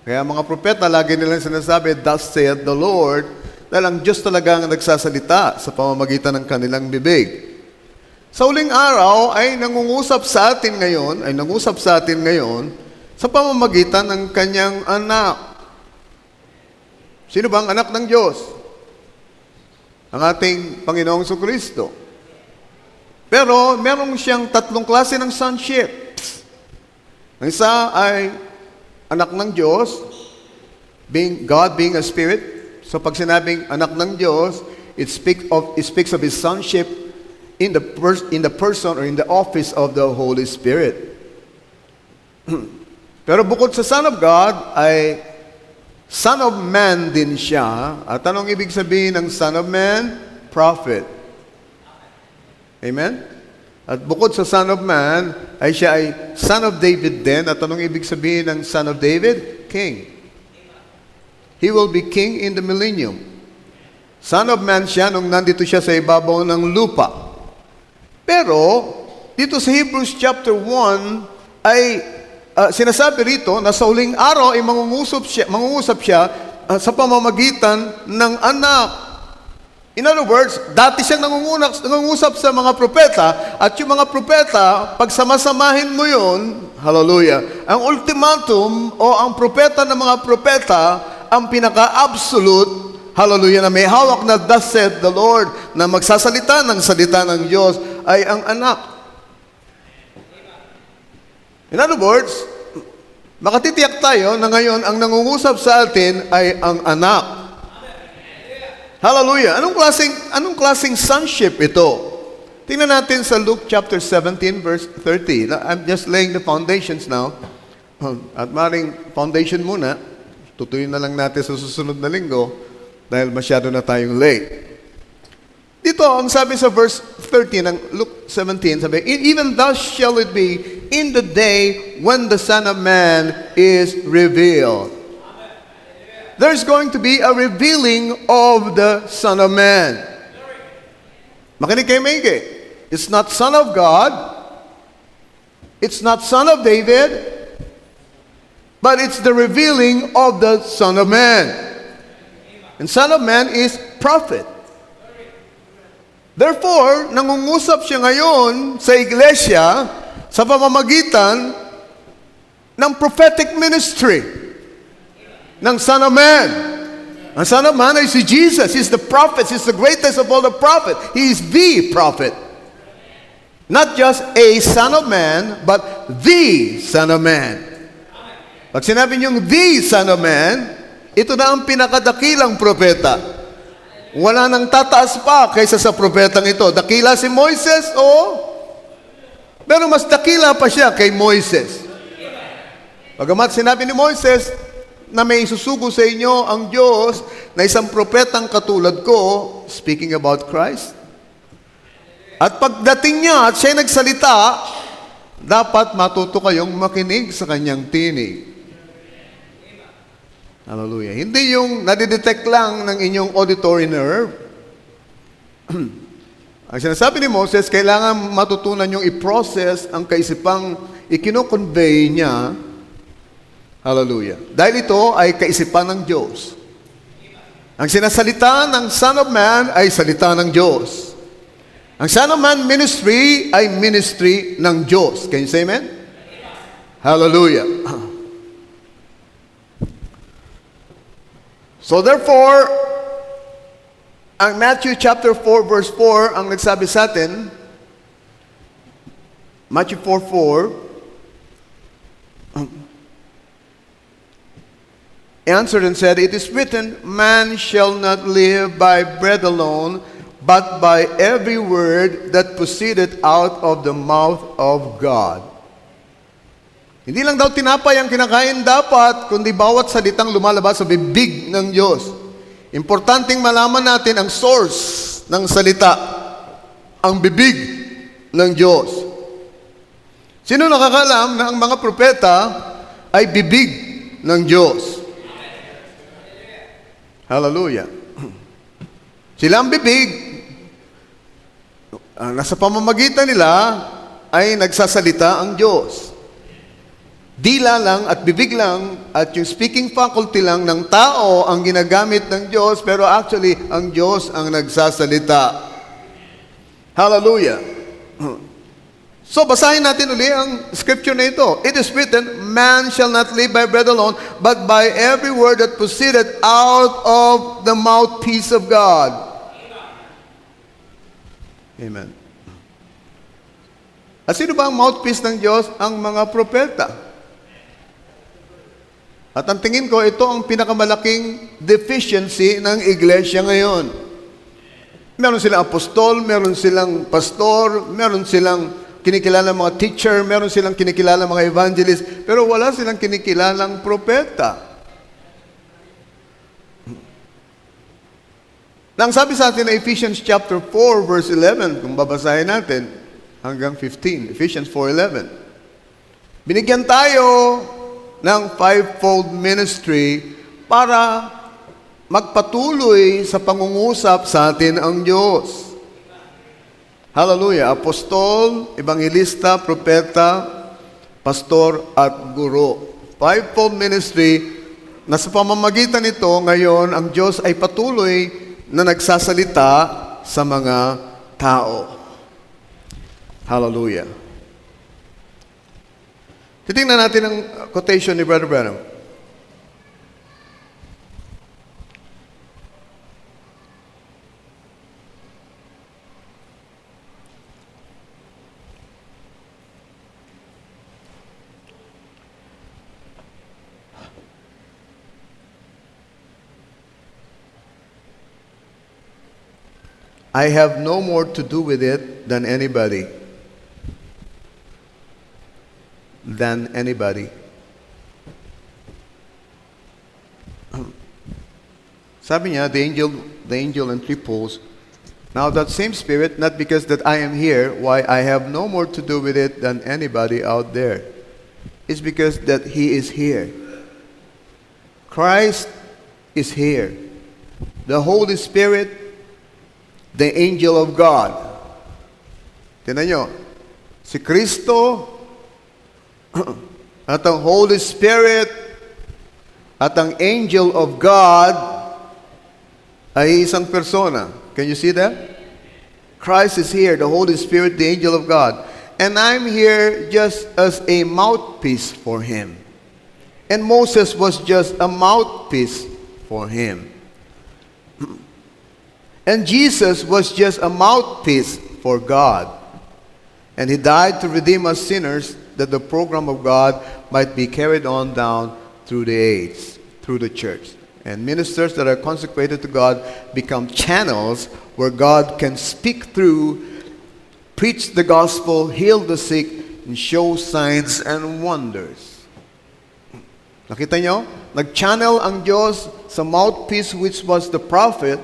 Speaker 1: kaya mga propeta, lagi nilang sinasabi, thus saith the Lord, dahil ang Diyos talaga ang nagsasalita sa pamamagitan ng kanilang bibig. Sa uling araw ay nangungusap sa atin ngayon, sa pamamagitan ng kanyang anak. Sino ba ang anak ng Diyos? Ang ating Panginoong Jesucristo. Pero meron siyang tatlong klase ng sonship. Ang isa ay anak ng Diyos, God being a spirit. So pag sinabing anak ng Diyos, it speaks of His sonship in the person or in the office of the Holy Spirit. Pero bukod sa Son of God ay Son of Man din siya. At anong ibig sabihin ng Son of Man? Prophet. Amen? At bukod sa Son of Man, ay siya ay Son of David din. At anong ibig sabihin ng Son of David? King. He will be king in the millennium. Son of Man siya nung nandito siya sa ibabaw ng lupa. Pero, dito sa Hebrews chapter 1, ay sinasabi rito na sa huling araw ay mangungusap siya sa pamamagitan ng anak. In other words, dati siyang nangungusap sa mga propeta, at yung mga propeta, pag samasamahin mo yun, hallelujah, ang ultimatum o ang propeta ng mga propeta, ang pinaka-absolute, hallelujah, na may hawak na thus said the Lord, na magsasalita ng salita ng Diyos, ay ang anak. In other words, makatitiyak tayo na ngayon ang nangungusap sa atin ay ang anak. Hallelujah. Anong klaseng sonship ito? Tingnan natin sa Luke chapter 17 verse 30. I'm just laying the foundations now. At maring foundation muna, tutuyin na lang natin sa susunod na linggo dahil masyado na tayong late. Dito, ang sabi sa verse 13 ng Luke 17, sabi, even thus shall it be in the day when the Son of Man is revealed. There's going to be a revealing of the Son of Man. Makinig kayo maigi. It's not Son of God. It's not Son of David. But it's the revealing of the Son of Man. And Son of Man is prophet. Therefore, nangungusap siya ngayon sa iglesia sa pamamagitan ng prophetic ministry ng Son of Man. Ang Son of Man ay si Jesus. He's the prophet. He's the greatest of all the prophets. He is the prophet. Not just a Son of Man, but the Son of Man. Pag sinabi niyong the Son of Man, ito na ang pinakadakilang propeta. Wala nang tataas pa kaysa sa propetang ito. Dakila si Moises, oo. Pero mas dakila pa siya kay Moises. Bagamat sinabi ni Moises na may susugo sa inyo ang Diyos na isang propetang katulad ko, speaking about Christ. At pagdating niya at siya nagsalita, dapat matuto kayong makinig sa kanyang tinig. Hallelujah. Hindi yung nadidetect lang ng inyong auditory nerve. Ang sinasabi ni Moses, kailangan matutunan yung i-process ang kaisipang ikino-convey niya. Hallelujah. Dahil ito ay kaisipan ng Diyos. Ang sinasalita ng Son of Man ay salita ng Diyos. Ang Son of Man ministry ay ministry ng Diyos. Can you say amen? Hallelujah. So therefore, ang Matthew chapter 4 verse 4 ang nagsabi sa atin, Matthew 4:4, answered and said, it is written, man shall not live by bread alone, but by every word that proceeded out of the mouth of God. Hindi lang daw tinapay ang kinakain dapat, kundi bawat salitang lumalabas sa bibig ng Diyos. Importanteng malaman natin ang source ng salita, ang bibig ng Diyos. Sino nakakalam na ang mga propeta ay bibig ng Diyos? Hallelujah. Sila ang bibig. Nasa pamamagitan nila ay nagsasalita ang Diyos. Dila lang at bibig lang at yung speaking faculty lang ng tao ang ginagamit ng Diyos, pero actually, ang Diyos ang nagsasalita. Hallelujah. So, basahin natin uli ang scripture na ito. It is written, man shall not live by bread alone, but by every word that proceeded out of the mouthpiece of God. Amen. At sino ba ang mouthpiece ng Diyos? Ang mga propeta. At ang tingin ko, ito ang pinakamalaking deficiency ng iglesia ngayon. Meron silang apostol, meron silang pastor, meron silang kinikilala mga teacher, meron silang kinikilala mga evangelist, pero wala silang kinikilalang propeta. Nang sabi sa atin na Ephesians chapter 4 verse 11, kung babasahin natin hanggang 15, Ephesians 4:11. Binigyan tayo ng fivefold ministry para magpatuloy sa pangungusap sa atin ang Diyos. Hallelujah. Apostol, ebangelista, propeta, pastor, at guro. Fivefold ministry na sa pamamagitan nito ngayon ang Diyos ay patuloy na nagsasalita sa mga tao. Hallelujah. Titingnan natin ang quotation ni Brother Branham. I have no more to do with it than anybody. Than anybody. Sabi niya, the angel and triples, now that same spirit, not because that I am here, why I have no more to do with it than anybody out there. It's because that He is here. Christ is here. The Holy Spirit, the angel of God. Tingnan nyo, si Kristo at ang Holy Spirit at ang angel of God ay isang persona. Can you see that? Christ is here, the Holy Spirit, the angel of God. And I'm here just as a mouthpiece for Him. And Moses was just a mouthpiece for Him. And Jesus was just a mouthpiece for God. And He died to redeem us sinners that the program of God might be carried on down through the age, through the church. And ministers that are consecrated to God become channels where God can speak through, preach the gospel, heal the sick, and show signs and wonders. Nakita nyo? Nag-channel ang Diyos sa mouthpiece which was the prophet.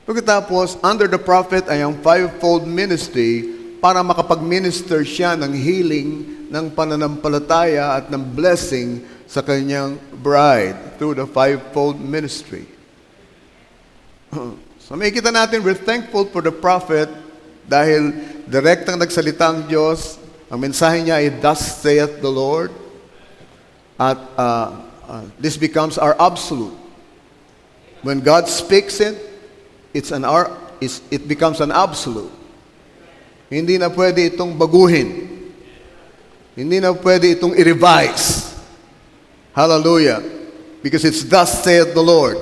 Speaker 1: Pagkatapos, under the prophet ay ang fivefold ministry para makapag-minister siya ng healing, ng pananampalataya at ng blessing sa kanyang bride through the fivefold ministry. So makikita natin, we're thankful for the prophet dahil direktang nagsalita ang Diyos. Ang mensahe niya ay, thus saith the Lord. At this becomes our absolute. When God speaks it, it becomes an absolute. Hindi na pwede itong baguhin. Hindi na pwede itong i-revise. Hallelujah. Because it's thus saith the Lord.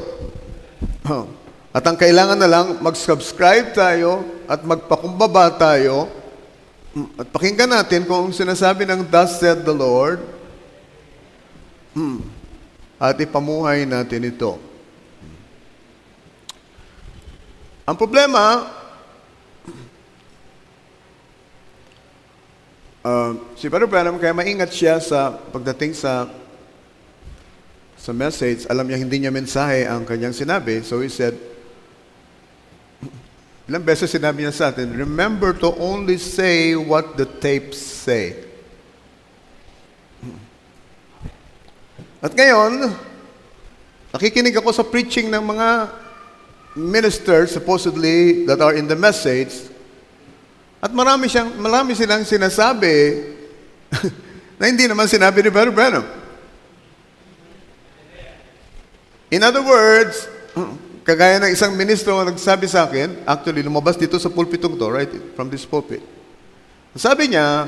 Speaker 1: At ang kailangan na lang, mag-subscribe tayo at magpakumbaba tayo at pakinggan natin kung sinasabi ng thus saith the Lord at ipamuhay natin ito. Ang problema, si Brother Branham, kaya maingat siya sa pagdating sa message. Alam niya, hindi niya mensahe ang kanyang sinabi. So he said, ilang beses sinabi niya sa atin, remember to only say what the tapes say. At ngayon, nakikinig ako sa preaching ng mga ministers supposedly that are in the message, at marami silang sinasabi na hindi naman sinabi ni Brother Branham. In other words, kagaya ng isang ministro na nagsabi sa akin, actually lumabas dito sa pulpitong to, right from this pulpit. Sabi niya,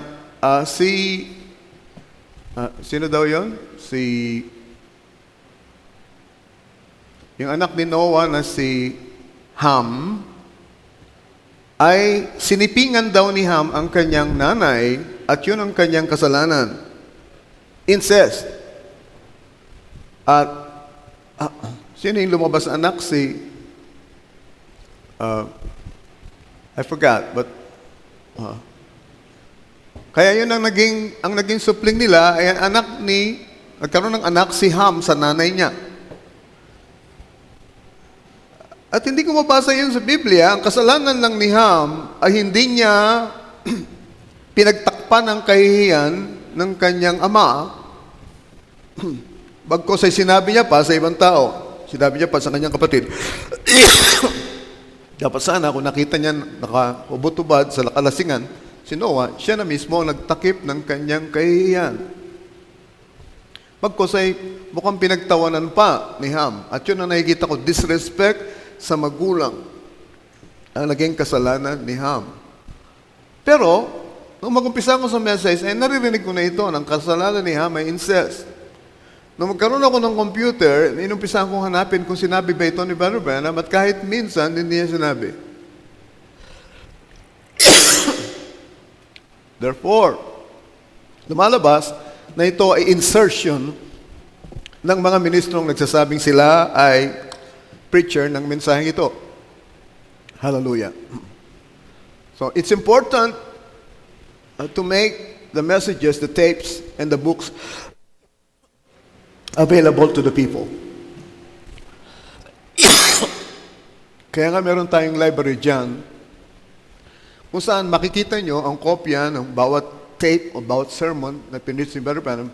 Speaker 1: sino daw yon? Yung anak ni Noah na si Ham, ay sinipingan daw ni Ham ang kanyang nanay at yun ang kanyang kasalanan. Incest. At sino yung lumabas na anak? I forgot, but kaya yun ang naging supling nila ay nagkaroon ng anak si Ham sa nanay niya. At hindi ko mabasa yun sa Biblia, ang kasalanan lang ni Ham ay hindi niya pinagtakpan ang kahihiyan ng kanyang ama. Bagkos ay sinabi niya pa sa ibang tao. Sinabi niya pa sa kanyang kapatid. Dapat sana kung nakita niya nakahubot-ubad sa kalasingan, si Noah, siya na mismo ang nagtakip ng kanyang kahihiyan. Bagkos ay mukhang pinagtawanan pa ni Ham. At yun ang nakikita ko, disrespect sa magulang ang naging kasalanan ni Ham. Pero, nung mag-umpisa ko sa message, ay naririnig ko na ito, ng kasalanan ni Ham ay incest. Nung magkaroon ako ng computer, inumpisa kong hanapin kung sinabi ba ito ni Brother Branham, at kahit minsan, hindi niya sinabi. Therefore, lumalabas na ito ay insertion ng mga ministrong nagsasabing sila ay preacher ng mensaheng ito. Hallelujah. So, it's important to make the messages, the tapes, and the books available to the people. Kaya nga meron tayong library dyan kung saan makikita nyo ang kopya ng bawat tape o bawat sermon na pinrich ni Brother Branham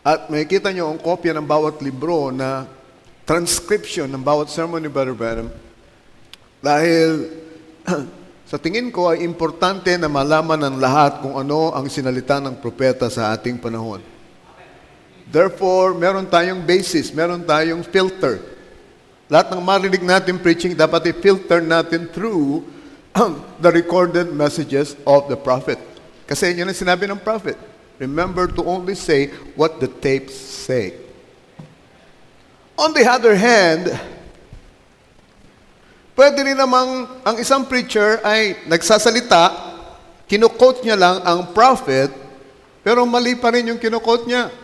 Speaker 1: at makikita nyo ang kopya ng bawat libro na transcription ng bawat sermon ni Brother Branham dahil sa tingin ko ay importante na malaman ng lahat kung ano ang sinalita ng propeta sa ating panahon. Therefore, meron tayong basis, meron tayong filter. Lahat ng marinig natin preaching, dapat i-filter natin through the recorded messages of the prophet. Kasi yun ang sinabi ng prophet. Remember to only say what the tapes say. On the other hand, pwede rin namang ang isang preacher ay nagsasalita, kino-quote niya lang ang prophet, pero mali pa rin yung kino-quote niya.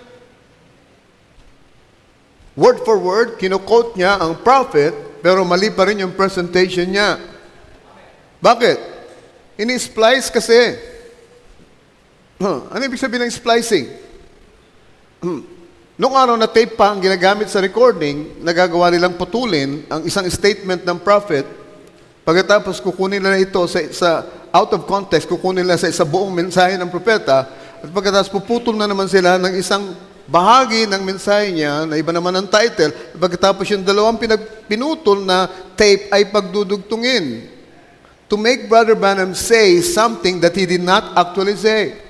Speaker 1: Word for word, kino-quote niya ang prophet, pero mali pa rin yung presentation niya. Bakit? Ini-splice kasi. Ano ibig sabihin ng splicing? Noong araw na tape pa ang ginagamit sa recording, nagagawa nilang putulin ang isang statement ng prophet, pagkatapos kukunin nila ito sa out of context, kukunin nila sa buong mensahe ng propeta, at pagkatapos puputol na naman sila ng isang bahagi ng mensahe niya, na iba naman ang title, at pagkatapos yung dalawang pinutol na tape ay pagdudugtungin to make Brother Branham say something that he did not actually say.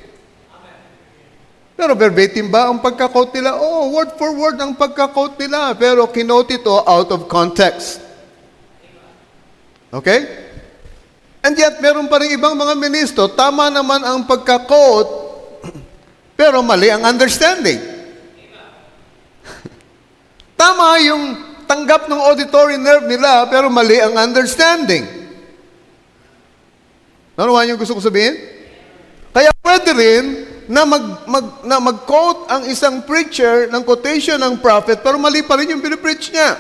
Speaker 1: Pero verbatim ba ang pagka-quote nila? Oo, word for word ang pagka-quote nila. Pero kinote ito out of context. Okay? And yet, meron pa rin ibang mga ministro, tama naman ang pagka-quote, pero mali ang understanding. Tama yung tanggap ng auditory nerve nila, pero mali ang understanding. Nanuhan yung gusto ko sabihin? Kaya pwede rin na mag-quote ang isang preacher ng quotation ng prophet, pero mali pa rin yung pinipreach niya.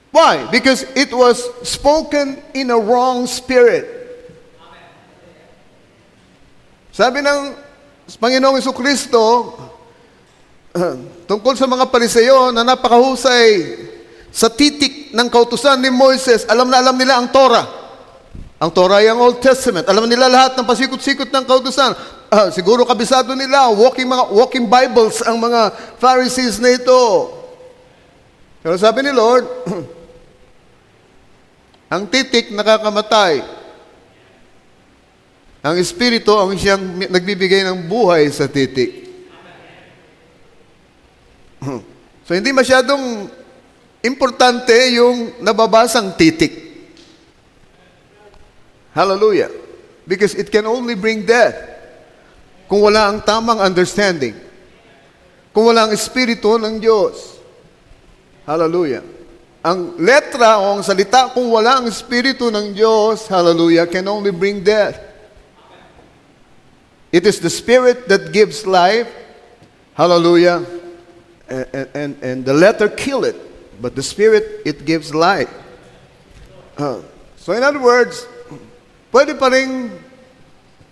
Speaker 1: Why? Because it was spoken in a wrong spirit. Sabi ng Panginoong Jesucristo, tungkol sa mga Pariseo na napakahusay sa titik ng kautusan ni Moises, alam na alam nila ang Torah. Ang Torah ay ang Old Testament. Alam nila lahat ng pasikot-sikot ng kautusan. Siguro kabisado nila, walking Bibles ang mga Pharisees na ito. Pero sabi ni Lord, ang titik nakakamatay. Ang Espiritu ang siyang nagbibigay ng buhay sa titik. So hindi masyadong importante yung nababasang titik. Hallelujah. Because it can only bring death kung wala ang tamang understanding. Kung wala ang Espiritu ng Diyos. Hallelujah. Ang letra o ang salita, kung wala ang Espiritu ng Diyos, hallelujah, can only bring death. It is the Spirit that gives life, hallelujah, and the letter kill it, but the Spirit, it gives life. So in other words, pwede pa rin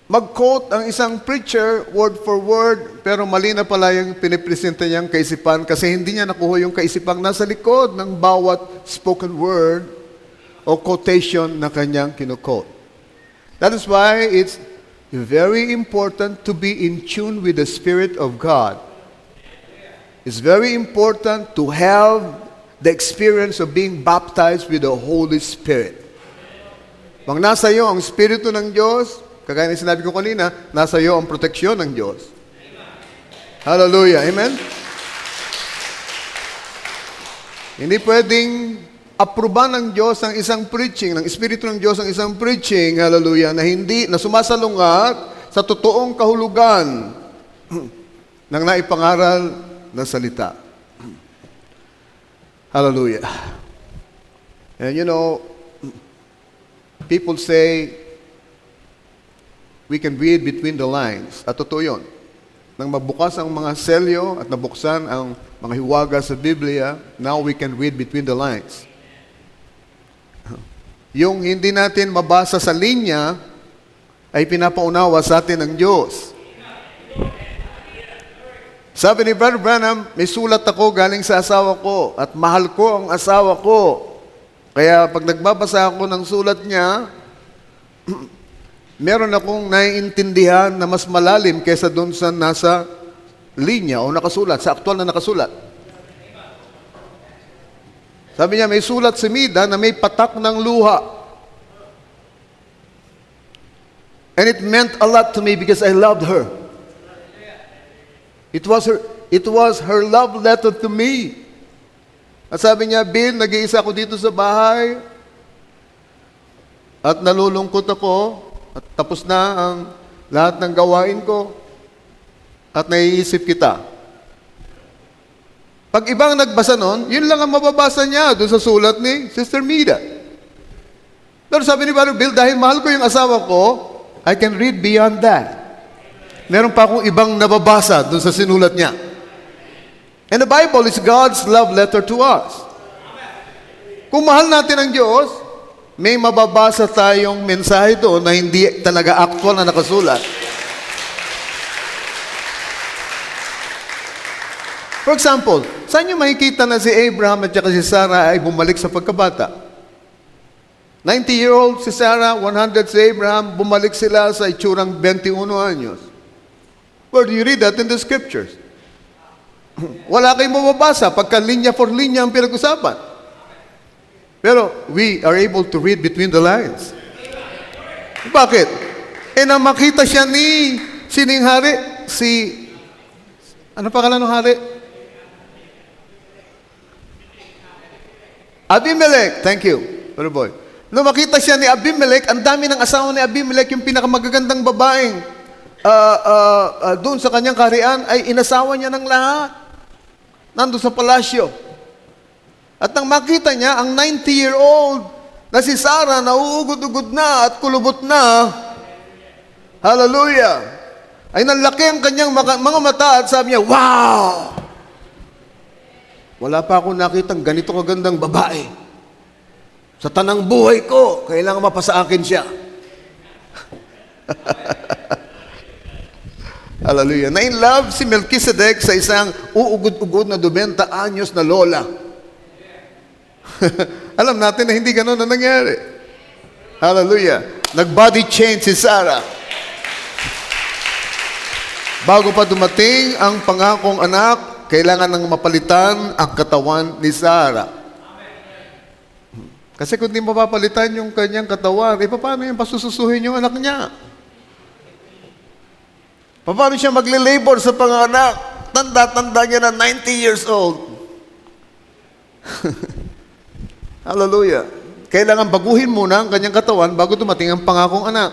Speaker 1: mag-quote ang isang preacher word for word, pero mali na pala yung pinipresenta niyang kaisipan kasi hindi niya nakuha yung kaisipang nasa likod ng bawat spoken word o quotation na kanyang kinuquote. That is why it's very important to be in tune with the Spirit of God. It's very important to have the experience of being baptized with the Holy Spirit. Pag nasa iyo ang Espiritu ng Diyos, kagaya ng sinabi ko kanina, nasa iyo ang proteksyon ng Diyos. Hallelujah. Amen? Hindi pwedeng aproban ng Diyos ang isang preaching, ng Espiritu ng Diyos ang isang preaching, hallelujah, na sumasalungat sa totoong kahulugan ng naipangaral na salita. Hallelujah. And you know, people say, we can read between the lines. At totoo yun. Nang mabukas ang mga selyo at nabuksan ang mga hiwaga sa Biblia, now we can read between the lines. Yung hindi natin mabasa sa linya, ay pinapaunawa sa atin ng Diyos. Sabi ni Brother Branham, may sulat ako galing sa asawa ko at mahal ko ang asawa ko. Kaya pag nagbabasa ako ng sulat niya, meron akong naiintindihan na mas malalim kaysa doon sa nasa linya o nakasulat, sa aktual na nakasulat. Sabi niya, may sulat si Mida na may patak ng luha. And it meant a lot to me because I loved her. It was her love letter to me. At sabi niya, Bill, nag-iisa ako dito sa bahay at nalulungkot ako at tapos na ang lahat ng gawain ko at naiisip kita. Pag ibang nagbasa nun, yun lang ang mababasa niya doon sa sulat ni Sister Mida. Pero sabi ni Brother Bill, dahil mahal ko yung asawa ko, I can read beyond that. Meron pa akong ibang nababasa doon sa sinulat niya. And the Bible is God's love letter to us. Kung mahal natin ang Diyos, may mababasa tayong mensahe doon na hindi talaga actual na nakasulat. For example, saan niyo makikita na si Abraham at saka si Sarah ay bumalik sa pagkabata? 90-year-old si Sarah, 100 si Abraham, bumalik sila sa itsurang 21 anyos. Where do you read that in the scriptures? Wala kayong mababasa pagka linya for linya ang pinag-usapan. Pero we are able to read between the lines. Bakit? Na makita siya ni sining hari, ano pangalan ng hari? Abimelech. Thank you, brother boy. Nung makita siya ni Abimelech, ang dami ng asawa ni Abimelech, yung pinakamagagandang babaeng doon sa kanyang kaharian ay inasawa niya ng lahat. Nandun sa palasyo. At nang makita niya ang 90-year-old na si Sarah na uugod-ugod na at kulubot na, hallelujah, ay nanlaki ang kanyang mga mata at sabi niya, wow! Wala pa akong nakitang ganito kagandang babae. Sa tanang buhay ko, kailangan mapasa akin siya. Hallelujah. Na-in-love si Melchizedek sa isang uugod-ugod na 90 anyos na lola. Alam natin na hindi gano'n na nangyari. Hallelujah. Nag-body change si Sarah. Bago pa dumating ang pangakong anak, kailangan nang mapalitan ang katawan ni Sarah. Kasi kung di mapapalitan yung kanyang katawan, paano yung pasususuhin yung anak niya? Paano siya magle-labor sa panganak? Tanda-tanda niya na 90 years old. Hallelujah. Kailangan baguhin muna ang kanyang katawan bago dumating ang pangakong anak.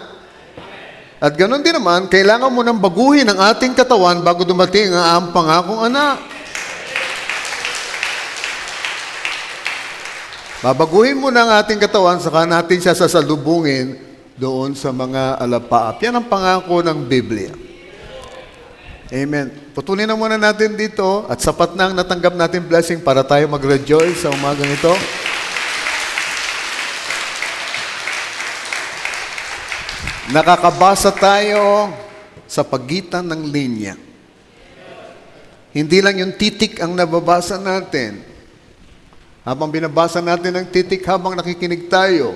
Speaker 1: At ganoon din naman, kailangan munang baguhin ang ating katawan bago dumating ang pangakong anak. Babaguhin muna ang ating katawan, saka natin siya sasalubungin doon sa mga alapaap. Yan ang pangako ng Biblia. Amen. Putulin na muna natin dito at sapat na ang natanggap natin blessing para tayo mag-rejoice sa umagang ito. Nakakabasa tayo sa pagitan ng linya. Hindi lang yung titik ang nababasa natin. Habang binabasa natin ang titik, habang nakikinig tayo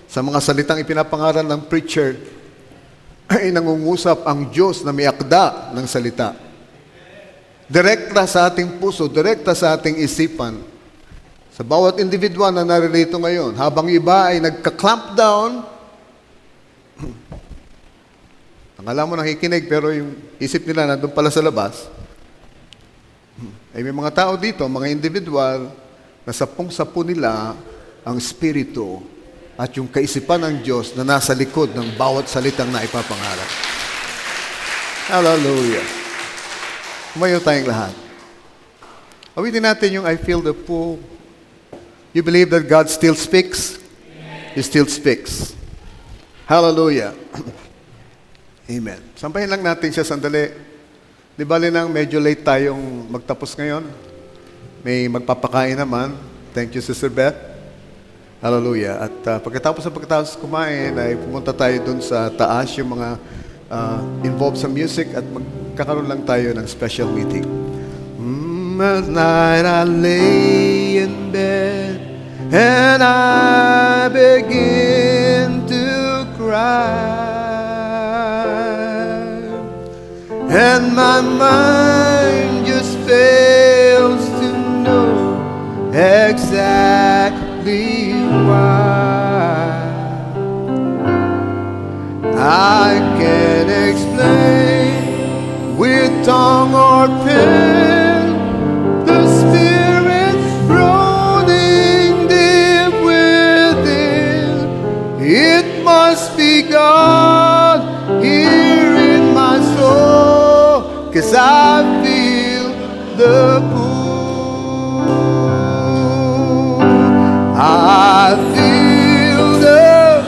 Speaker 1: sa mga salitang ipinapangaral ng preacher, ay nangungusap ang Diyos na may akda ng salita. Direkta sa ating puso, direkta sa ating isipan. Sa bawat individual na naririto ngayon, habang iba ay nagka-clamp down, ang alam mo nakikinig pero yung isip nila nandun pala sa labas, ay may mga tao dito, mga individual, na sapong-sapo nila ang Espiritu at yung kaisipan ng Diyos na nasa likod ng bawat salitang na ipapangarap. Hallelujah. Umayo tayong lahat. Awitin natin yung I feel the pull. You believe that God still speaks? He still speaks. Hallelujah. Amen. Sampahin lang natin siya sandali. Di bali nang medyo late tayong magtapos ngayon. May magpapakain naman. Thank you, Sister Beth. Hallelujah. At pagkatapos kumain, ay pumunta tayo dun sa taas, yung mga involved sa music, at magkakaroon lang tayo ng special meeting. At night I lay in bed and I begin to cry, and my mind just fails to know exactly why. I can't explain with tongue or pen the Spirit groaning deep within. It must be God here in my soul, 'cause I feel the pull. I feel the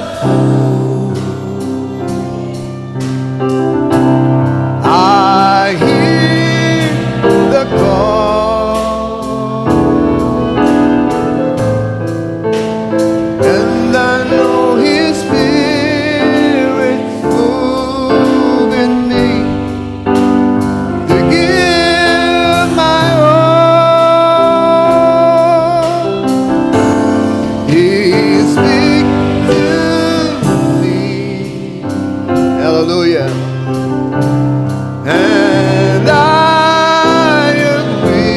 Speaker 1: I hear the call, and I know His Spirit moving me to give my all. He speaks to me. Hallelujah. And I agree.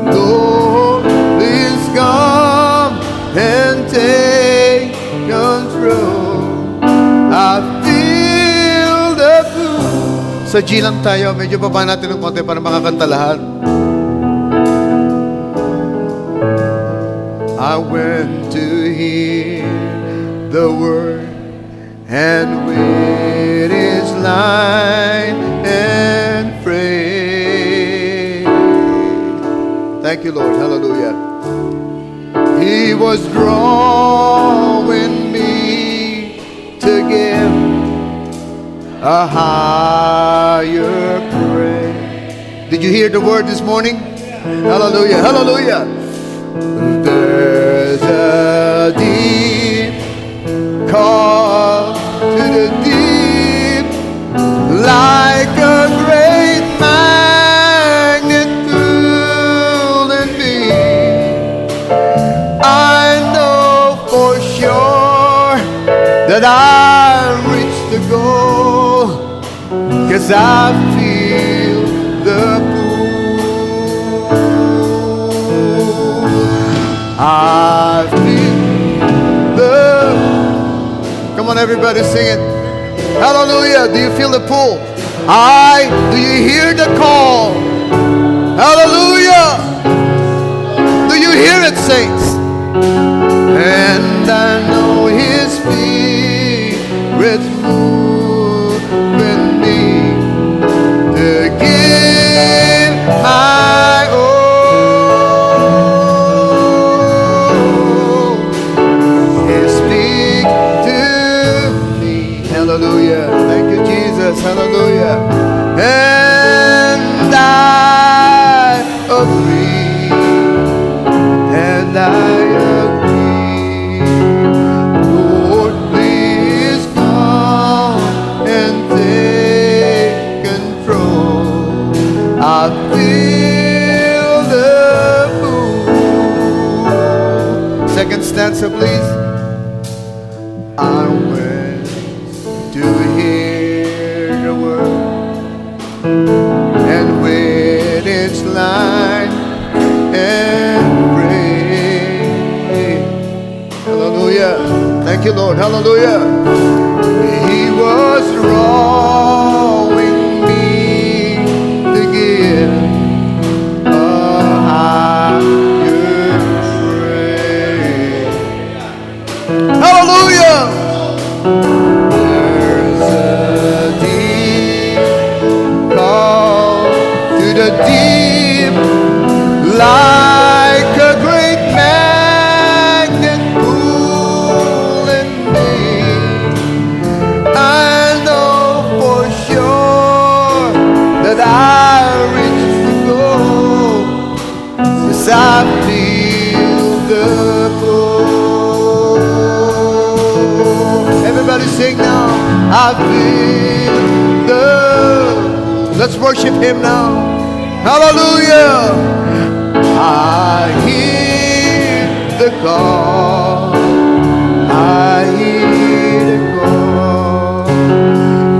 Speaker 1: Lord, please come and take control. I feel the pull. Sa G lang tayo, medyo baba natin ng konti para makakanta lahat. I went to hear the word and with His line and pray. Thank you, Lord. Hallelujah. He was drawing me to give a higher praise. Did you hear the word this morning? Hallelujah. Hallelujah. There's a deep call to the deep, like a great magnet pulling me. I know for sure that I reach the goal, 'cause I feel the pull. I feel the. Come on, everybody, sing it. Hallelujah. Do you feel the pull? Do you hear the call? Hallelujah. Do you hear it, saints? And I know His Spirit's moving me to give my all. Speak to me. Hallelujah. Thank you, Jesus. Hallelujah. And I agree. And I agree. to hear the word and when it's line and pray. Hallelujah. Thank you, Lord. Hallelujah. He was drawing me to give a higher praise. Hallelujah. There's a deep call to the deep, like a great magnet pulling me. I know for sure that I reach the goal, 'cause I feel the pull. Everybody sing now. I feel the. Let's worship Him now. Hallelujah. I hear the call. I hear the call.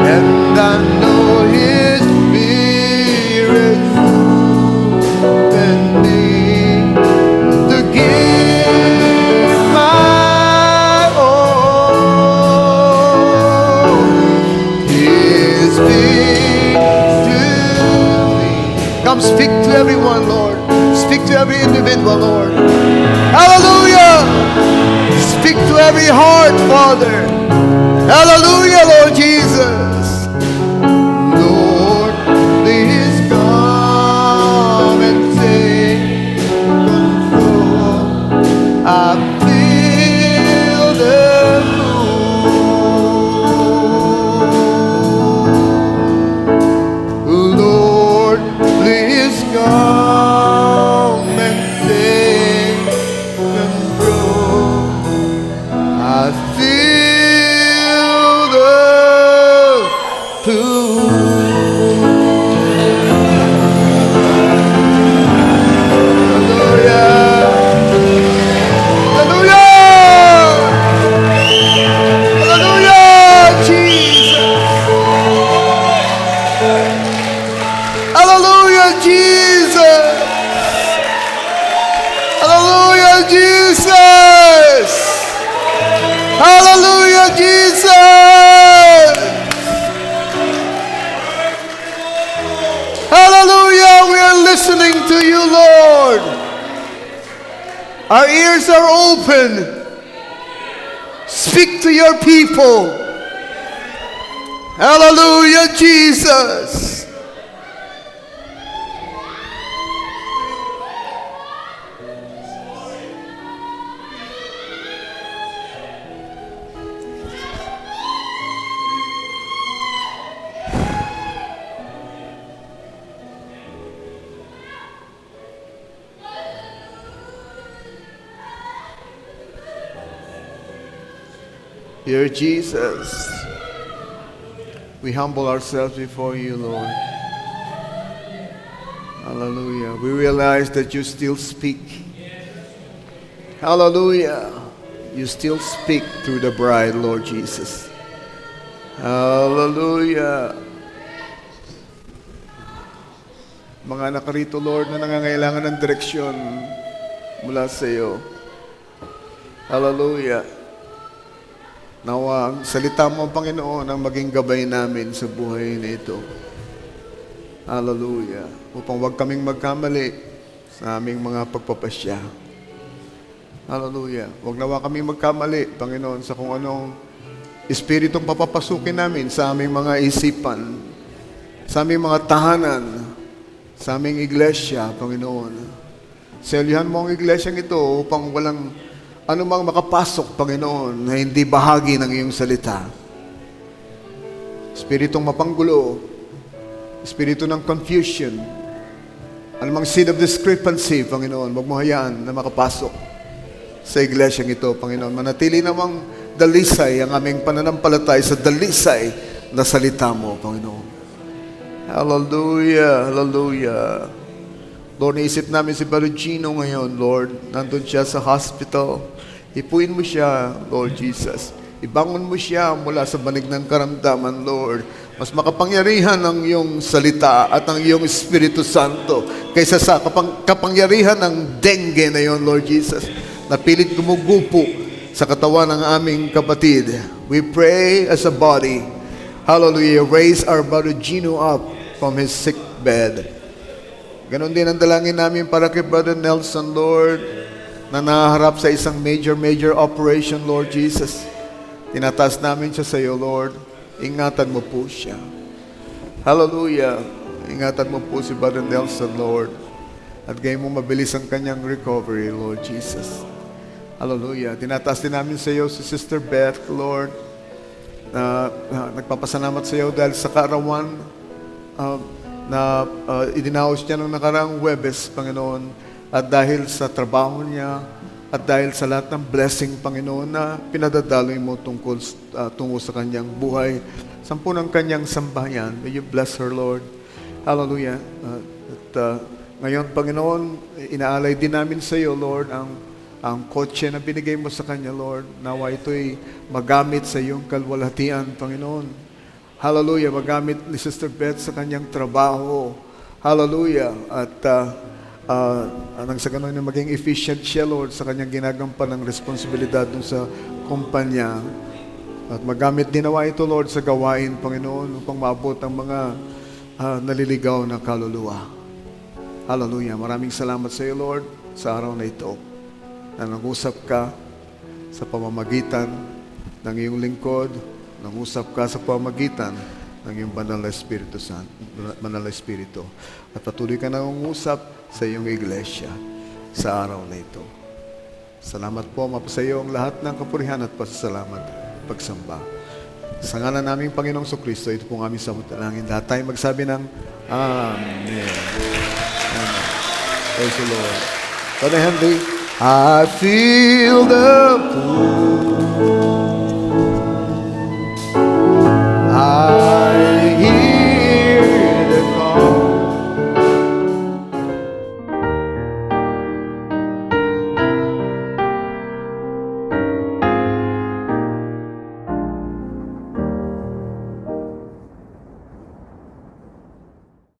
Speaker 1: And I know His Spirit moving me to give my all. He speaks to me. Come speak to everyone, Lord. Speak to every individual, Lord. Hallelujah. Speak to every heart, Father. Hallelujah, Lord Jesus. Lord, please come and take control. I feel the move. Lord, please come and take control. I feel the pull. Hallelujah. Hallelujah. Hallelujah, Jesus. Hallelujah, Jesus. Hallelujah, Jesus. Hallelujah, Jesus. Hallelujah, we are listening to you, Lord. Our ears are open. Speak to your people. Hallelujah, Jesus. Dear Jesus, we humble ourselves before you, Lord. Hallelujah. We realize that you still speak. Hallelujah. You still speak through the bride, Lord Jesus. Hallelujah. Mga anak rito, Lord, na nangangailangan ng direksyon mula sa iyo. Hallelujah. Nawa ang salita mo, Panginoon, ang maging gabay namin sa buhay na ito. Hallelujah. Upang huwag kaming magkamali sa aming mga pagpapasya. Hallelujah. Huwag nawa kaming magkamali, Panginoon, sa kung anong espiritong papapasukin namin sa aming mga isipan, sa aming mga tahanan, sa aming iglesia, Panginoon. Selyuhan mo ang iglesyang ito upang walang anumang makapasok, Panginoon, na hindi bahagi ng iyong salita. Espiritong mapanggulo, espiritu ng confusion, anumang seed of discrepancy, Panginoon, wag mo hayaan na makapasok sa iglesyang ito, Panginoon. Manatili namang dalisay ang aming pananampalatay sa dalisay na salita mo, Panginoon. Hallelujah, hallelujah. Lord, naisip namin si Barugino ngayon, Lord. Nandun siya sa hospital. Ipuin mo siya, Lord Jesus. Ibangon mo siya mula sa banig ng karamdaman, Lord. Mas makapangyarihan ang iyong salita at ang iyong Espiritu Santo kaysa sa kapangyarihan ng dengue na yon, Lord Jesus, na pilit gumugupo sa katawan ng aming kapatid. We pray as a body, hallelujah, raise our brother Gino up from his sick bed. Ganon din ang dalangin namin para kay Brother Nelson, Lord, na naharap sa isang major operation, Lord Jesus. Tinataas namin siya sa iyo, Lord. Ingatan mo po siya. Hallelujah. Ingatan mo po si Brother Nelson, Lord. At gayon mo mabilis ang kanyang recovery, Lord Jesus. Hallelujah. Tinataas din namin sa iyo si Sister Beth, Lord. Nagpapasalamat sa iyo dahil sa kaarawan na idinaos niya nung nakaraang Huwebes, Panginoon. At dahil sa trabaho niya, at dahil sa lahat ng blessing, Panginoon, na pinadadaloy mo tungo sa kanyang buhay, ng kanyang sambahayan. May you bless her, Lord. Hallelujah. Ngayon, Panginoon, inaalay din namin sa iyo, Lord, ang kotse na binigay mo sa kanya, Lord. Nawa ito'y magamit sa iyong kalwalhatian, Panginoon. Hallelujah. Magamit ni Sister Beth sa kanyang trabaho. Hallelujah. At nang sa ganun na maging efficient siya, Lord, sa kanyang ginagampan ng responsibilidad dun sa kumpanya. At magamit din nawa ito, Lord, sa gawain, Panginoon, upang maabot ang mga naliligaw na kaluluwa. Hallelujah. Maraming salamat sa iyo, Lord, sa araw na ito, na nag-usap ka sa pamamagitan ng iyong lingkod, nag-usap ka sa pamamagitan ng iyong banal na Espiritu Santo, banal na Espiritu. At patuloy ka nangungusap sa iyong iglesia sa araw na ito. Salamat po, mapasa iyo ang lahat ng kapurihan at pasasalamat, pagsamba. Sa ngalan naming Panginoong Kristo, ito pong aming samantalangin. Lahat tayo magsabi ng Amen. Amen. Praise the Lord. Brother Henry, I feel the pull